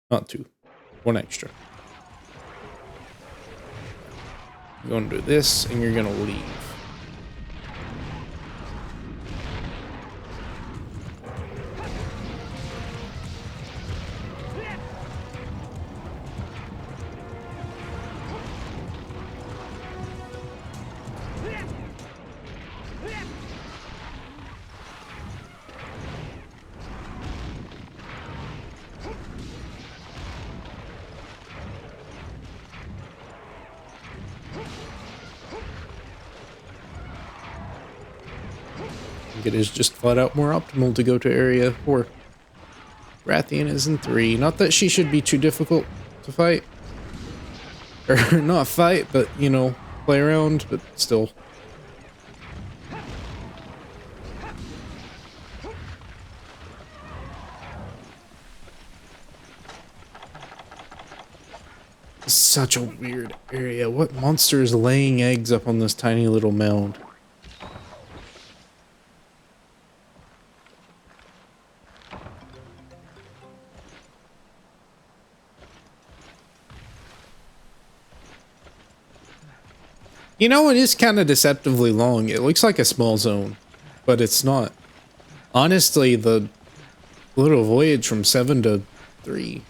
Not 2. 1 extra. You're gonna do this, and you're gonna leave. It is just flat out more optimal to go to area 4. Rathian is in 3. Not that she should be too difficult to fight. Or not fight, but, you know, play around, but still. Such a weird area. What monster is laying eggs up on this tiny little mound? You know, it is kind of deceptively long. It looks like a small zone, but it's not. Honestly, the little voyage from 7 to 3,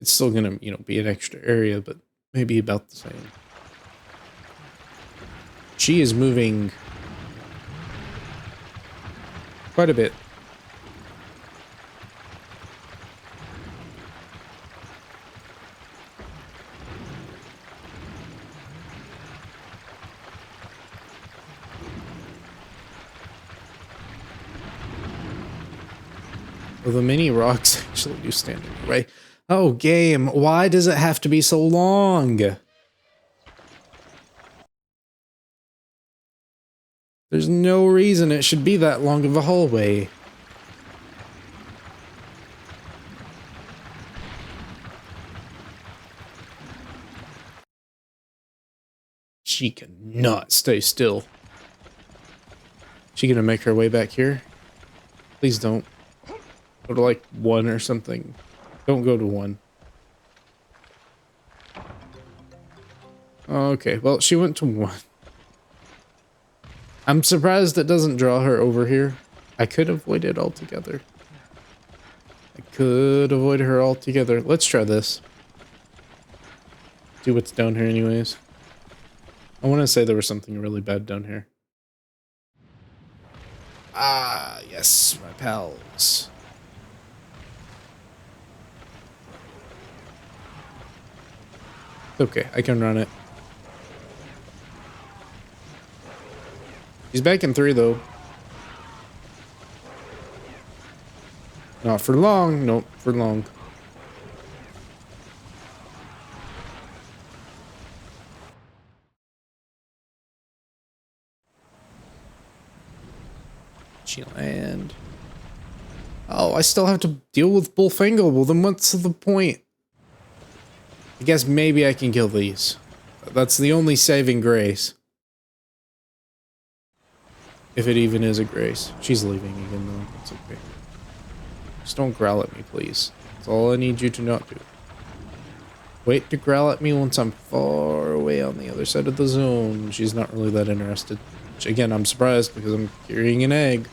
it's still gonna, you know, be an extra area, but maybe about the same. She is moving quite a bit. Well, the mini rocks actually do stand in the way. Oh, game, why does it have to be so long? There's no reason it should be that long of a hallway. she cannot stay still. She gonna make her way back here? Please don't. Go to like 1 or something. Don't go to 1. Okay, well, she went to 1. I'm surprised it doesn't draw her over here. I could avoid it altogether. I could avoid her altogether. Let's try this. See what's down here anyways. I want to say there was something really bad down here. Ah, yes, my pals. Okay, I can run it. He's back in 3 though. Not for long. Nope, for long. She land. Oh, I still have to deal with Bullfangle. Well, then what's the point? I guess maybe I can kill these. That's the only saving grace. If it even is a grace. She's leaving again though. It's okay. Just don't growl at me, please. That's all I need you to not do. Wait to growl at me once I'm far away on the other side of the zone. She's not really that interested. Which, again, I'm surprised because I'm carrying an egg.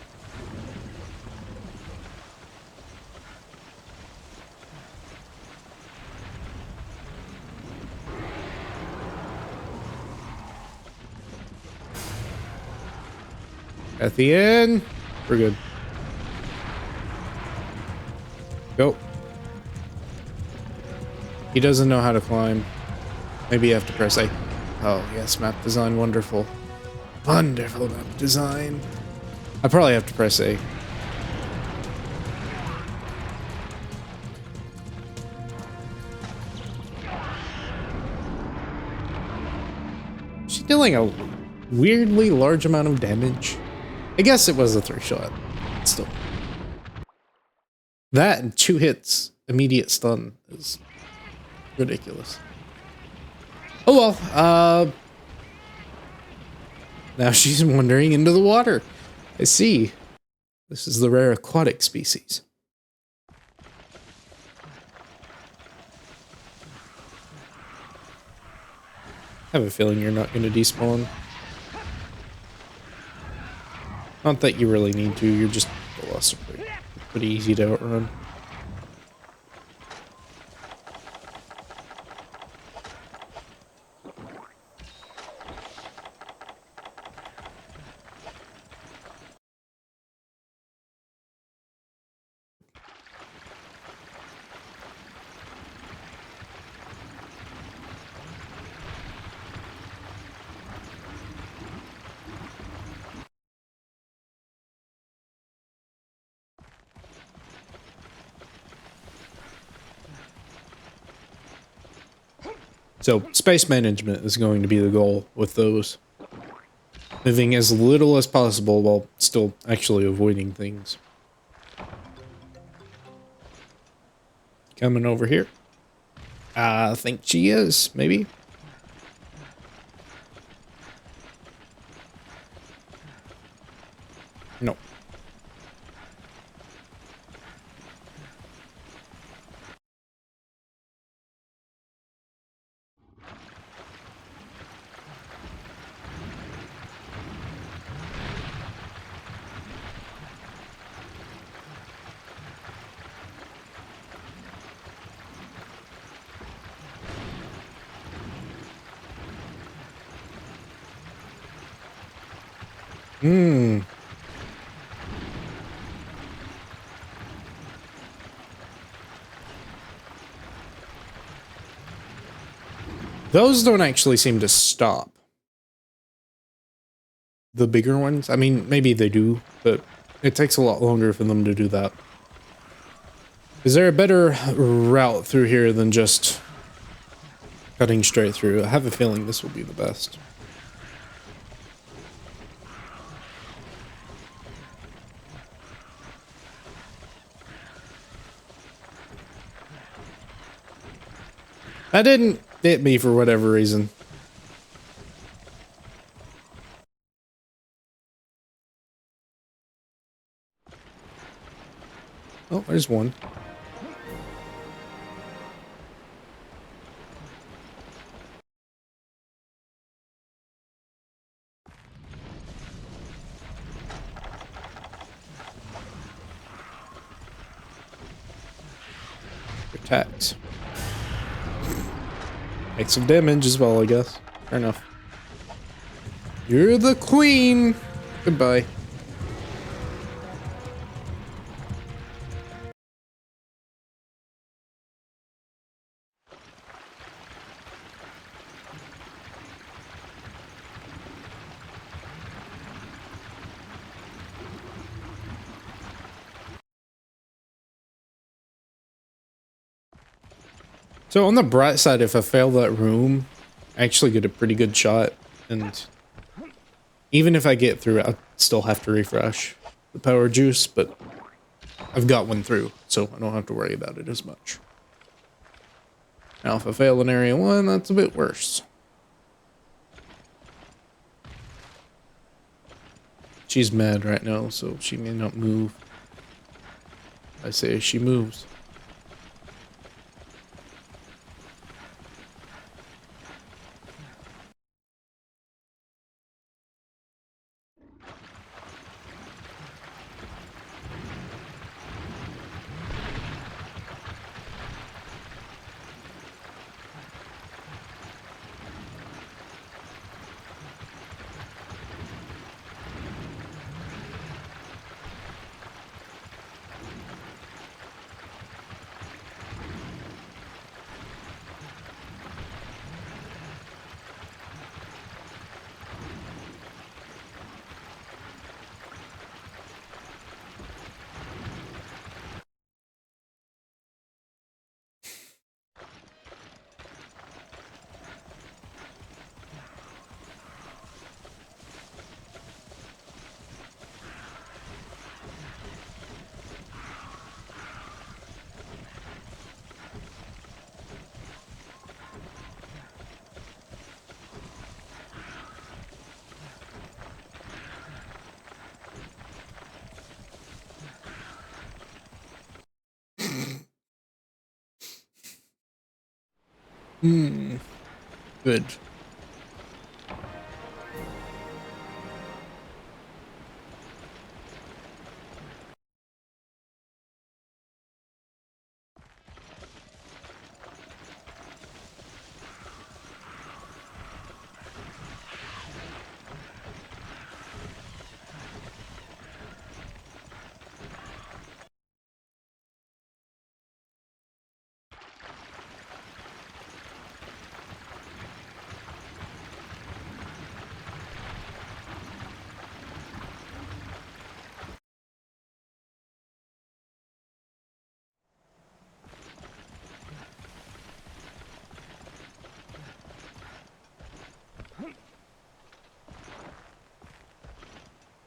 At the end, we're good. Go. He doesn't know how to climb. Maybe you have to press A. Oh, yes, map design, wonderful. Wonderful map design. I probably have to press A. She's dealing a weirdly large amount of damage. I guess it was a 3-shot. Still. That and 2 hits, immediate stun is ridiculous. Oh well, now she's wandering into the water. I see. This is the rare aquatic species. I have a feeling you're not going to despawn. Not that you really need to, you're just Velociraptor. Pretty easy to outrun. So, space management is going to be the goal with those. Moving as little as possible while still actually avoiding things. Coming over here. I think she is, maybe. No. Hmm. Those don't actually seem to stop. The bigger ones? I mean, maybe they do, but it takes a lot longer for them to do that. Is there a better route through here than just cutting straight through? I have a feeling this will be the best. That didn't hit me for whatever reason. there's one. Attacks. Make some damage as well, I guess. Fair enough. You're the queen! Goodbye. So on the bright side, if I fail that room, I actually get a pretty good shot. And even if I get through it, I still have to refresh the power juice, but I've got one through, so I don't have to worry about it as much. Now, if I fail in area 1, that's a bit worse. She's mad right now, so she may not move. I say she moves. Good.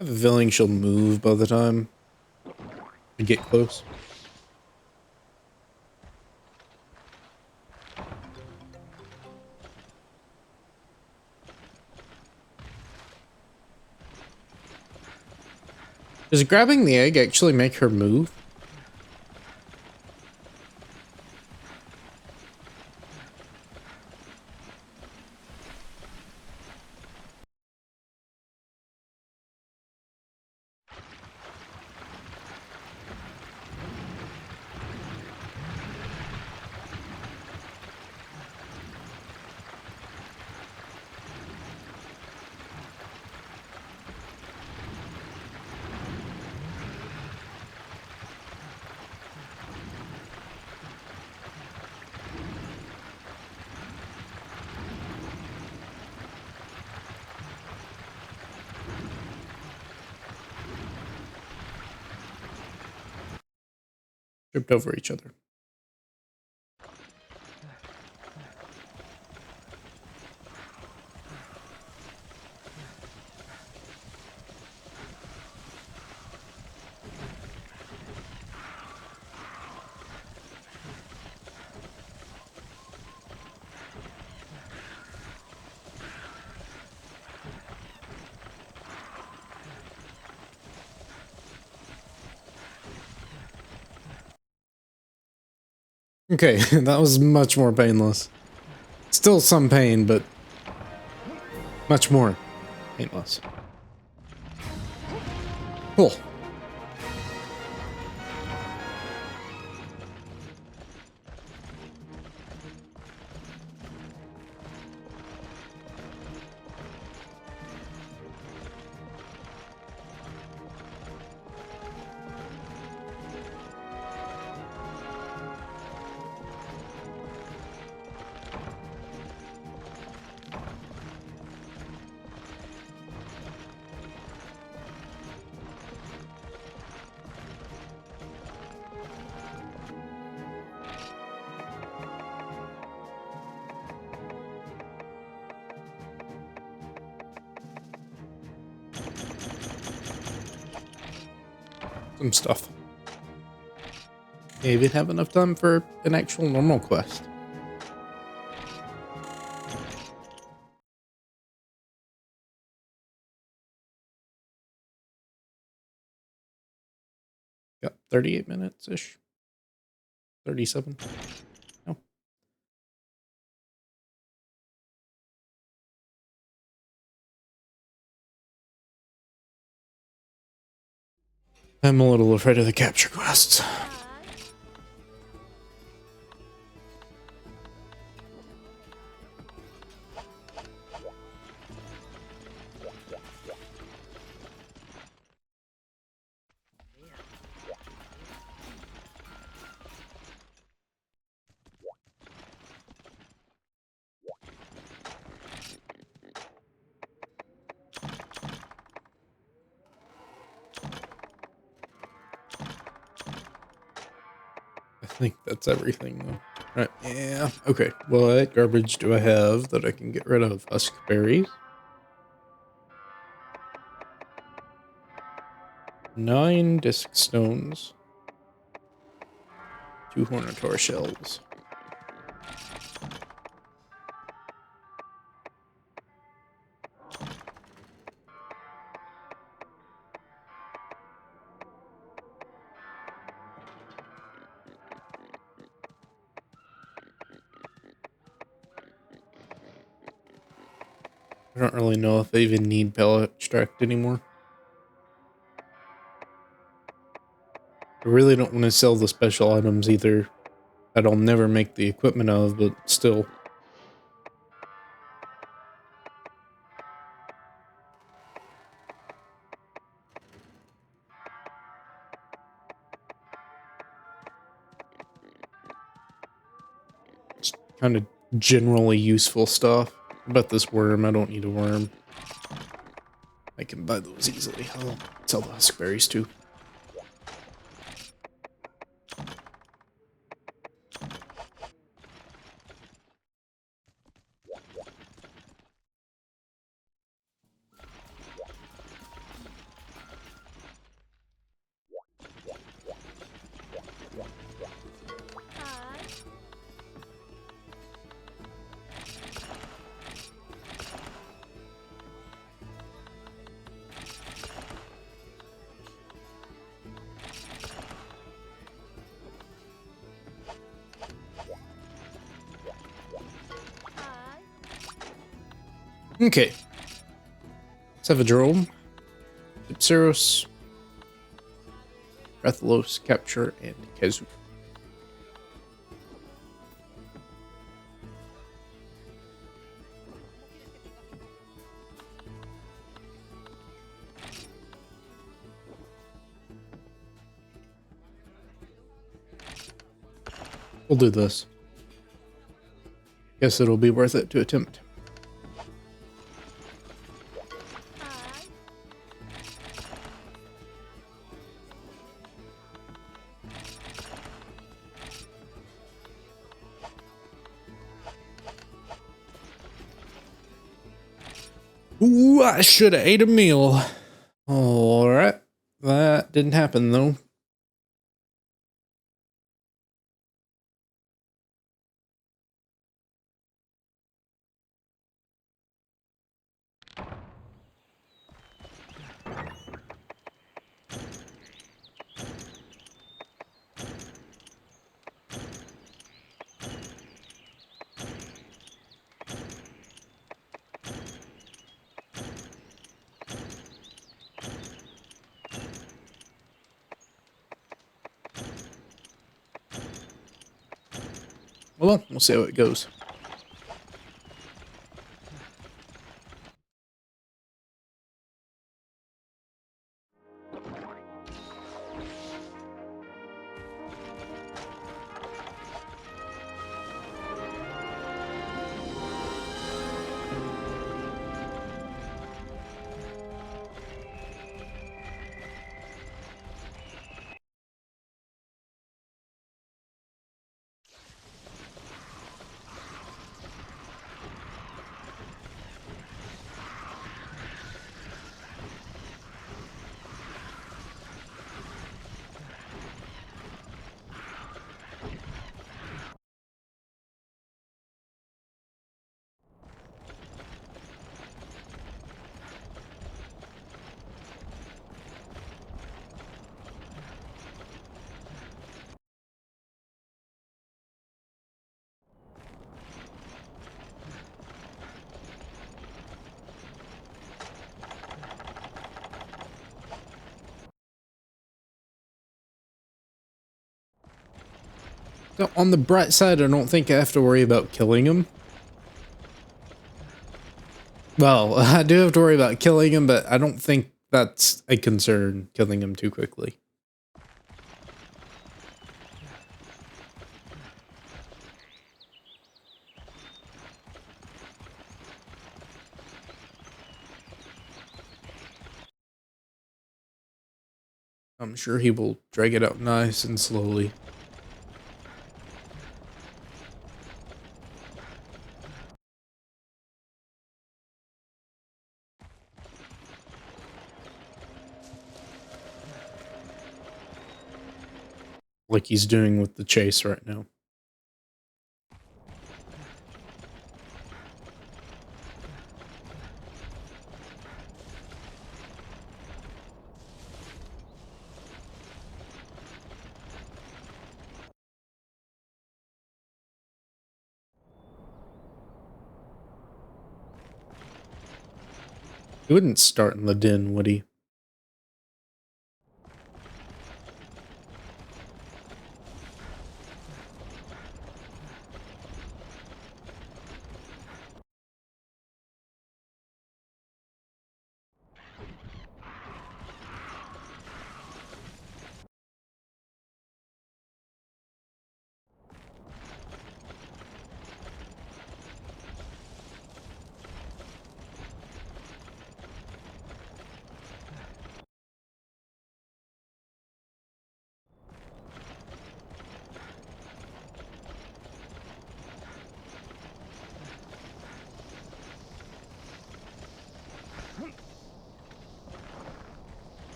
I have a feeling she'll move by the time I get close. Does grabbing the egg actually make her move? Tripped over each other. Okay, that was much more painless. Still some pain, but much more painless. Cool. Some stuff. Maybe have enough time for an actual normal quest. Got 38 minutes-ish. 37. No. I'm a little afraid of the capture quests. I think that's everything, though. Right, yeah. Okay, what garbage do I have that I can get rid of? Husk berries? 9 disc stones. 2 Hornator shells. I don't really know if I even need pellet extract anymore. I really don't want to sell the special items either that I'll never make the equipment of, but still. Just kind of generally useful stuff. But this worm, I don't need a worm. I can buy those easily. I'll sell the huskberries too. Okay. Sevidrome, Dipceros, Rathalos, Capture, and Kazu. We'll do this. Guess it'll be worth it to attempt. Ooh, I should have ate a meal. Alright. That didn't happen though. Well, we'll see how it goes. So on the bright side, I don't think I have to worry about killing him. Well, I do have to worry about killing him, but I don't think that's a concern, killing him too quickly. I'm sure he will drag it out nice and slowly. Like he's doing with the chase right now. He wouldn't start in the den, would he?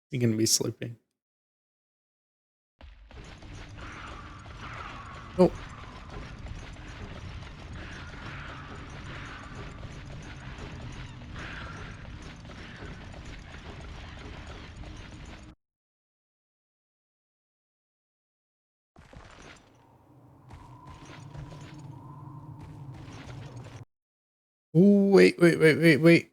He's gonna be sleeping. Oh. Ooh, wait.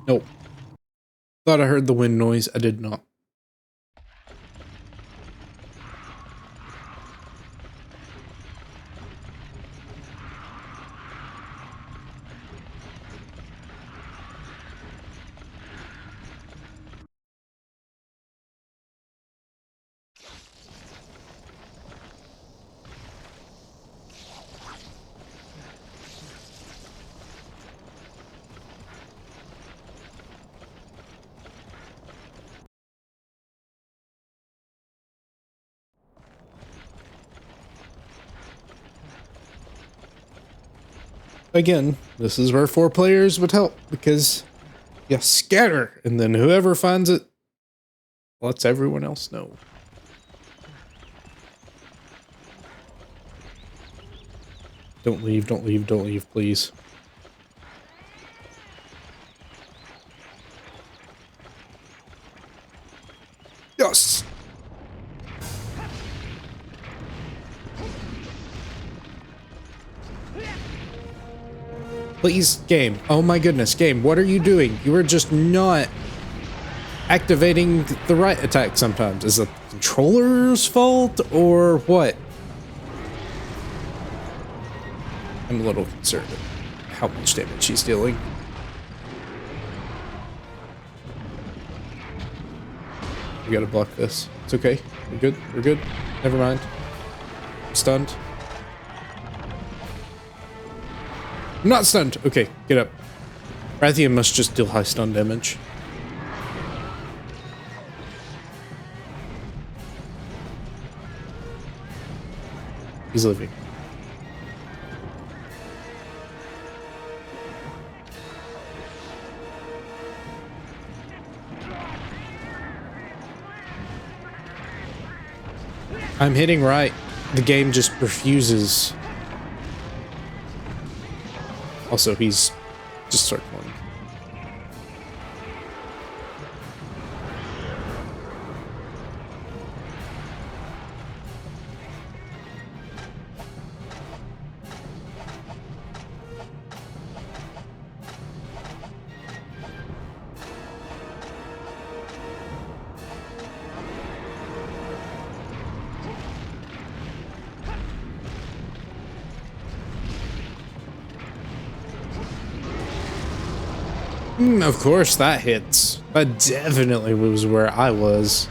Nope. Thought I heard the wind noise. I did not. Again, this is where 4 players would help, because you scatter, and then whoever finds it lets everyone else know. Don't leave, please. Yes! Please, game. Oh my goodness, game. What are you doing? You are just not activating the right attack sometimes. Is it the controller's fault or what? I'm a little concerned at how much damage she's dealing. We gotta block this. It's okay. We're good. We're good. Never mind. I'm stunned. I'm not stunned. Okay, get up. Rathian must just deal high stun damage. He's living. I'm hitting right. The game just refuses. Also, he's just circling. Of course that hits. That definitely was where I was.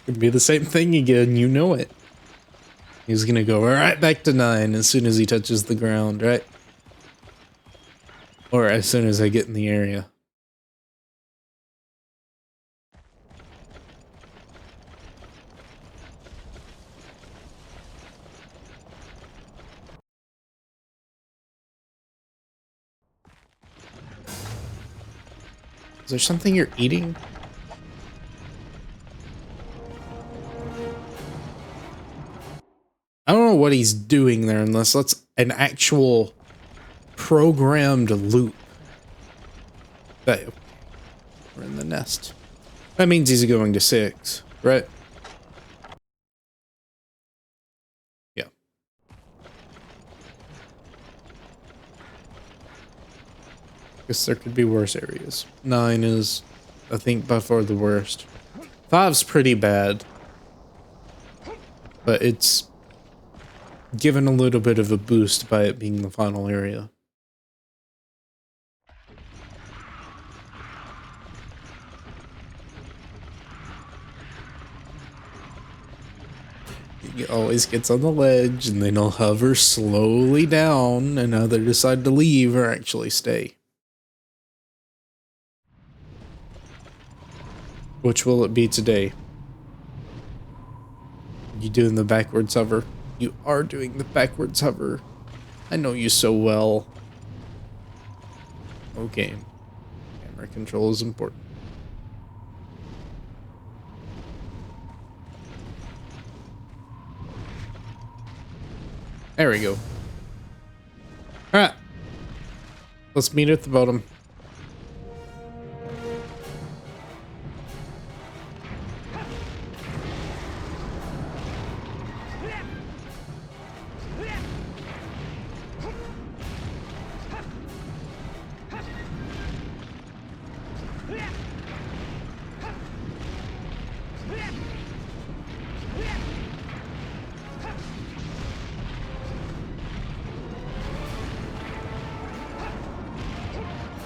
It'd be the same thing again, you know it. He's gonna go right back to 9 as soon as he touches the ground, right? Or as soon as I get in the area. Is there something you're eating? I don't know what he's doing there unless that's an actual programmed loop. That we're in the nest. That means he's going to 6, right? Yeah. Guess there could be worse areas. 9 is, I think, by far the worst. 5's pretty bad. But it's given a little bit of a boost by it being the final area. He always gets on the ledge and then he'll hover slowly down and either decide to leave or actually stay. Which will it be today? You doing the backwards hover? You are doing the backwards hover. I know you so well. Okay. Camera control is important. There we go. Alright. Let's meet at the bottom.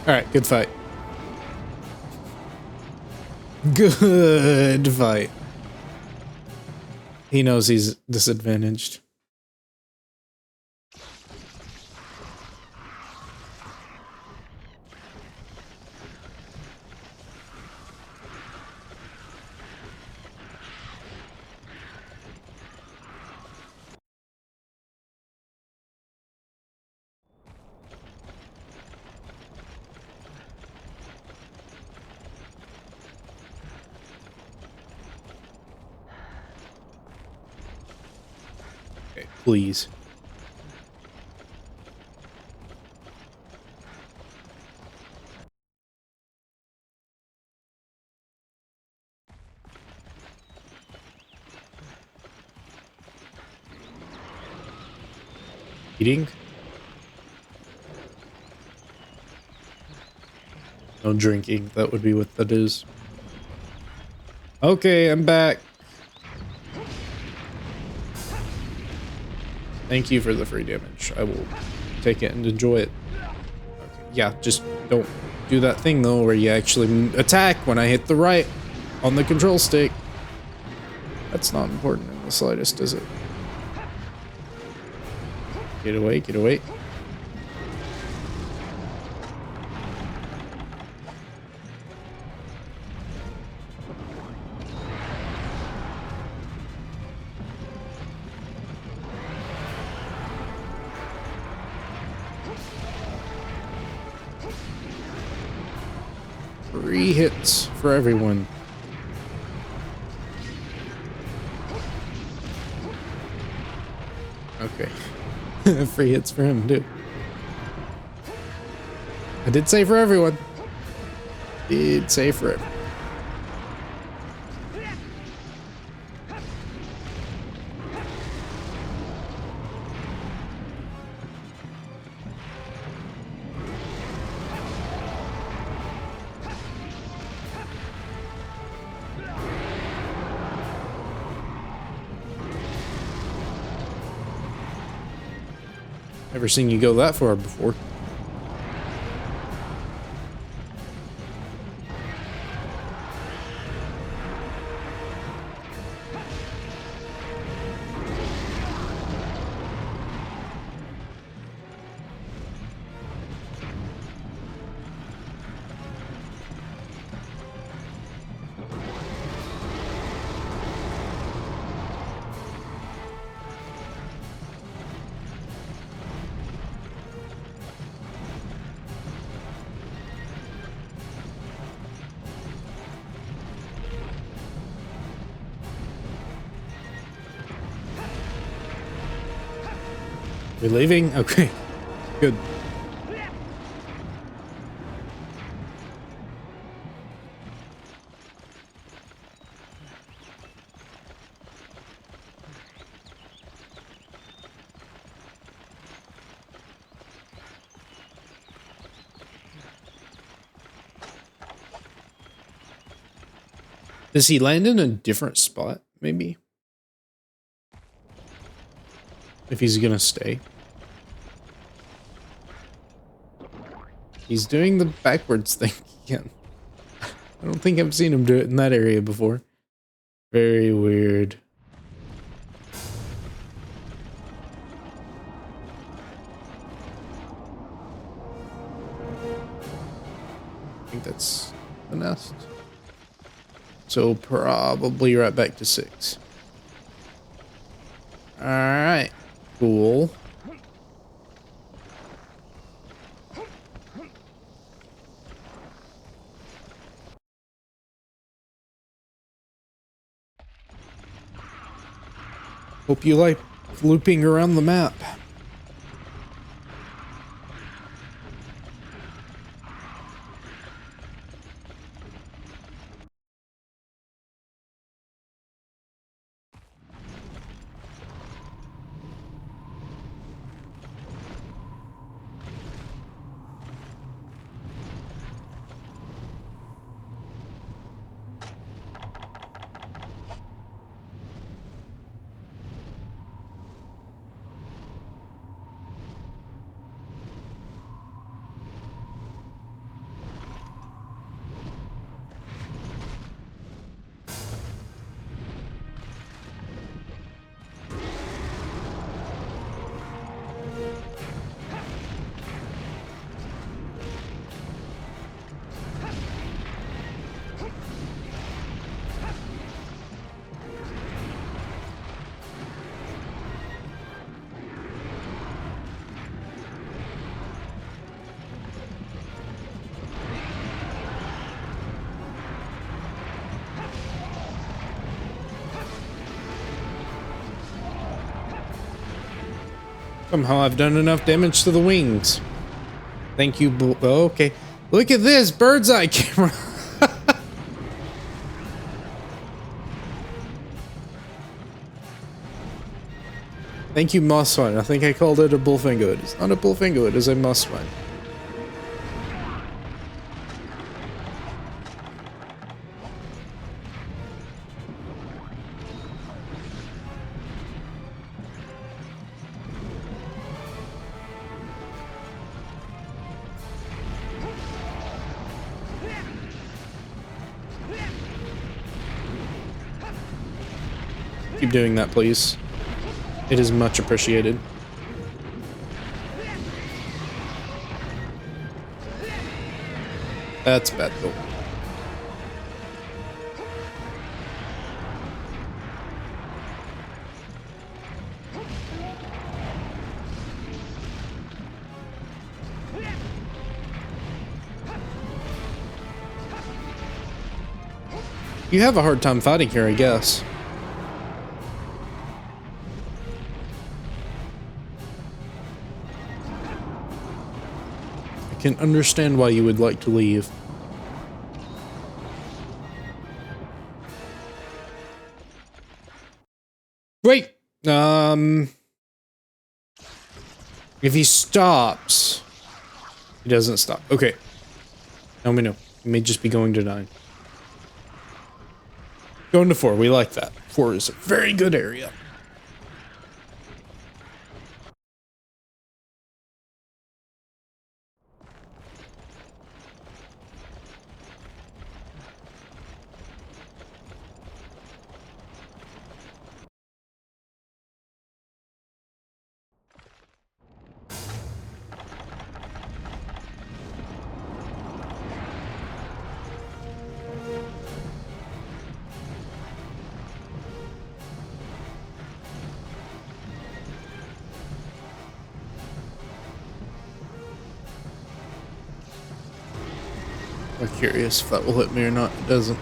Alright, good fight. Good fight. He knows he's disadvantaged. Please. Eating? No drinking. That would be what that is. Okay, I'm back. Thank you for the free damage. I will take it and enjoy it. Okay, yeah, just don't do that thing though where you actually attack when I hit the right on the control stick. That's not important in the slightest, is it? Get away, get away. Free hits for everyone. Okay. Free hits for him too. I did say for everyone. Did say for everyone. Never seen you go that far before. We're leaving? Okay. Good. Does he land in a different spot, maybe? If he's gonna stay. He's doing the backwards thing again. I don't think I've seen him do it in that area before. Very weird. I think that's the nest. So probably right back to 6. Alright. Cool. Hope you like looping around the map. Somehow I've done enough damage to the wings. Thank you. Oh, okay. Look at this bird's eye camera. Thank you, Mossvine. I think I called it a bullfingo. It's not a bullfingo, it is a Mossvine. Keep doing that, please. It is much appreciated. That's bad though. You have a hard time fighting here, I guess. I can understand why you would like to leave. Wait! If he stops... He doesn't stop. Okay. Now we know. He may just be going to 9. Going to 4, we like that. 4 is a very good area. I'm curious if that will hit me or not. It doesn't.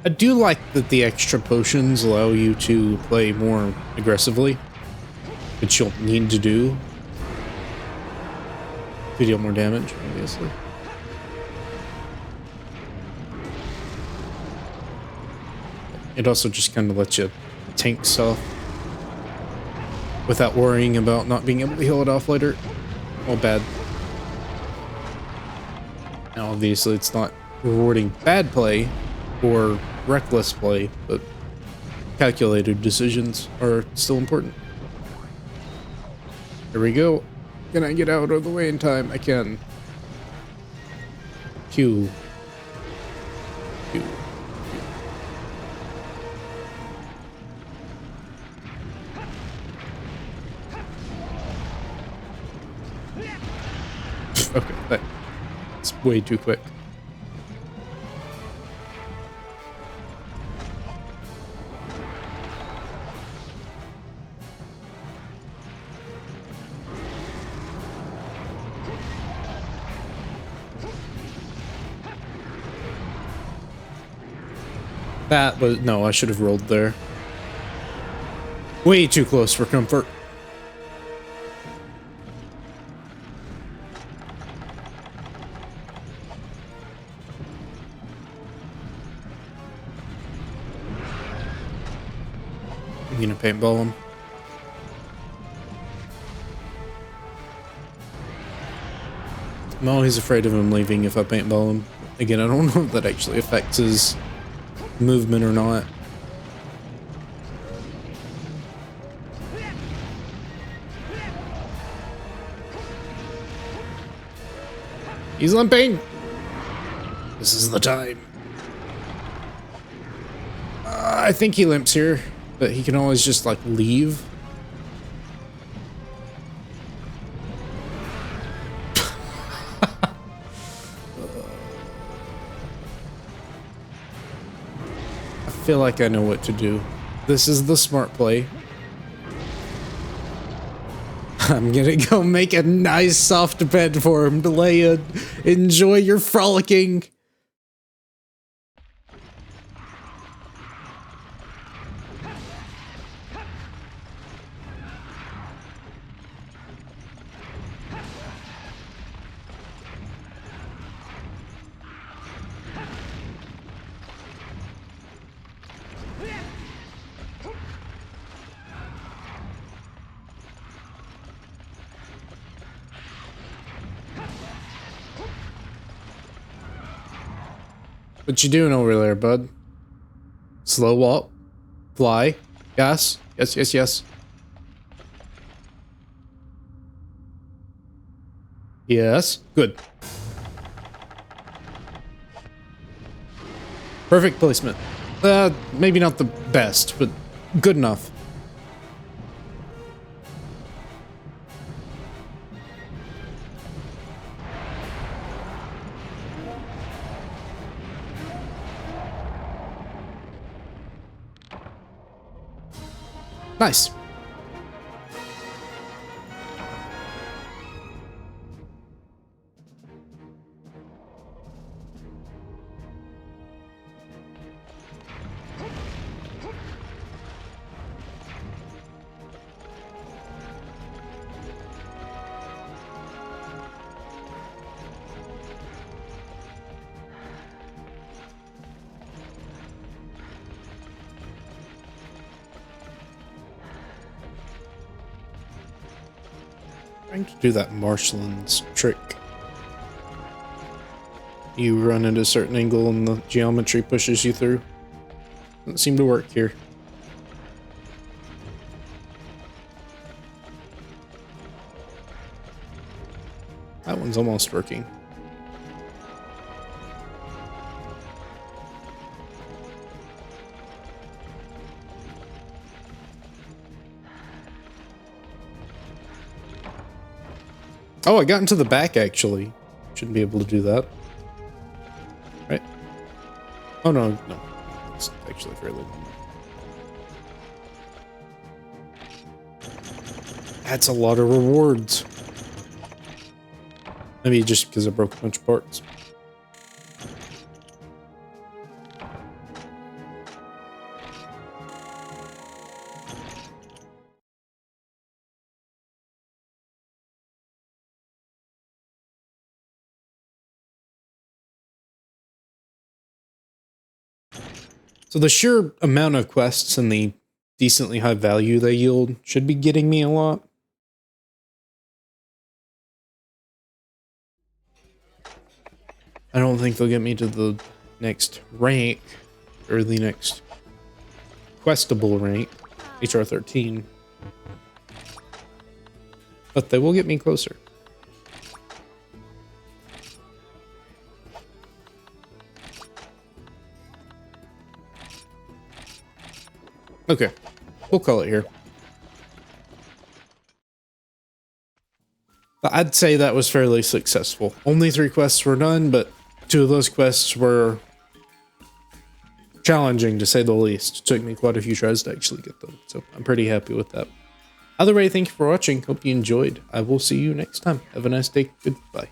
I do like that the extra potions allow you to play more aggressively, which you'll need to do to deal more damage, obviously. It also just kind of lets you tank stuff without worrying about not being able to heal it off later. Oh, bad. Now, obviously, it's not rewarding bad play or reckless play, but calculated decisions are still important. Here we go. Can I get out of the way in time? I can. Q. Q. Okay, that's way too quick. That was, no, I should have rolled there. Way too close for comfort. I'm gonna paintball him. I'm always afraid of him leaving if I paintball him. Again, I don't know if that actually affects his movement or not. He's limping! This is the time. I think he limps here, but he can always just, like, leave. I feel like I know what to do. This is the smart play. I'm gonna go make a nice soft bed for him to lay in. Enjoy your frolicking. What you doing over there, bud? Slow walk. Fly. Yes. Yes, yes, yes. Yes. Good. Perfect placement. Maybe not the best, but good enough. Nice. Trying to do that marshland's trick. You run at a certain angle and the geometry pushes you through. Doesn't seem to work here. That one's almost working. Oh, I got into the back, actually. Shouldn't be able to do that. Right? Oh, no, no. It's actually fairly normal. That's a lot of rewards. Maybe just because I broke a bunch of parts. So the sheer amount of quests and the decently high value they yield should be getting me a lot. I don't think they'll get me to the next rank or the next questable rank, HR 13. But they will get me closer. Okay, we'll call it here. I'd say that was fairly successful. Only 3 quests were done, but 2 of those quests were challenging, to say the least. It took me quite a few tries to actually get them, so I'm pretty happy with that. Either way, thank you for watching. Hope you enjoyed. I will see you next time. Have a nice day. Goodbye.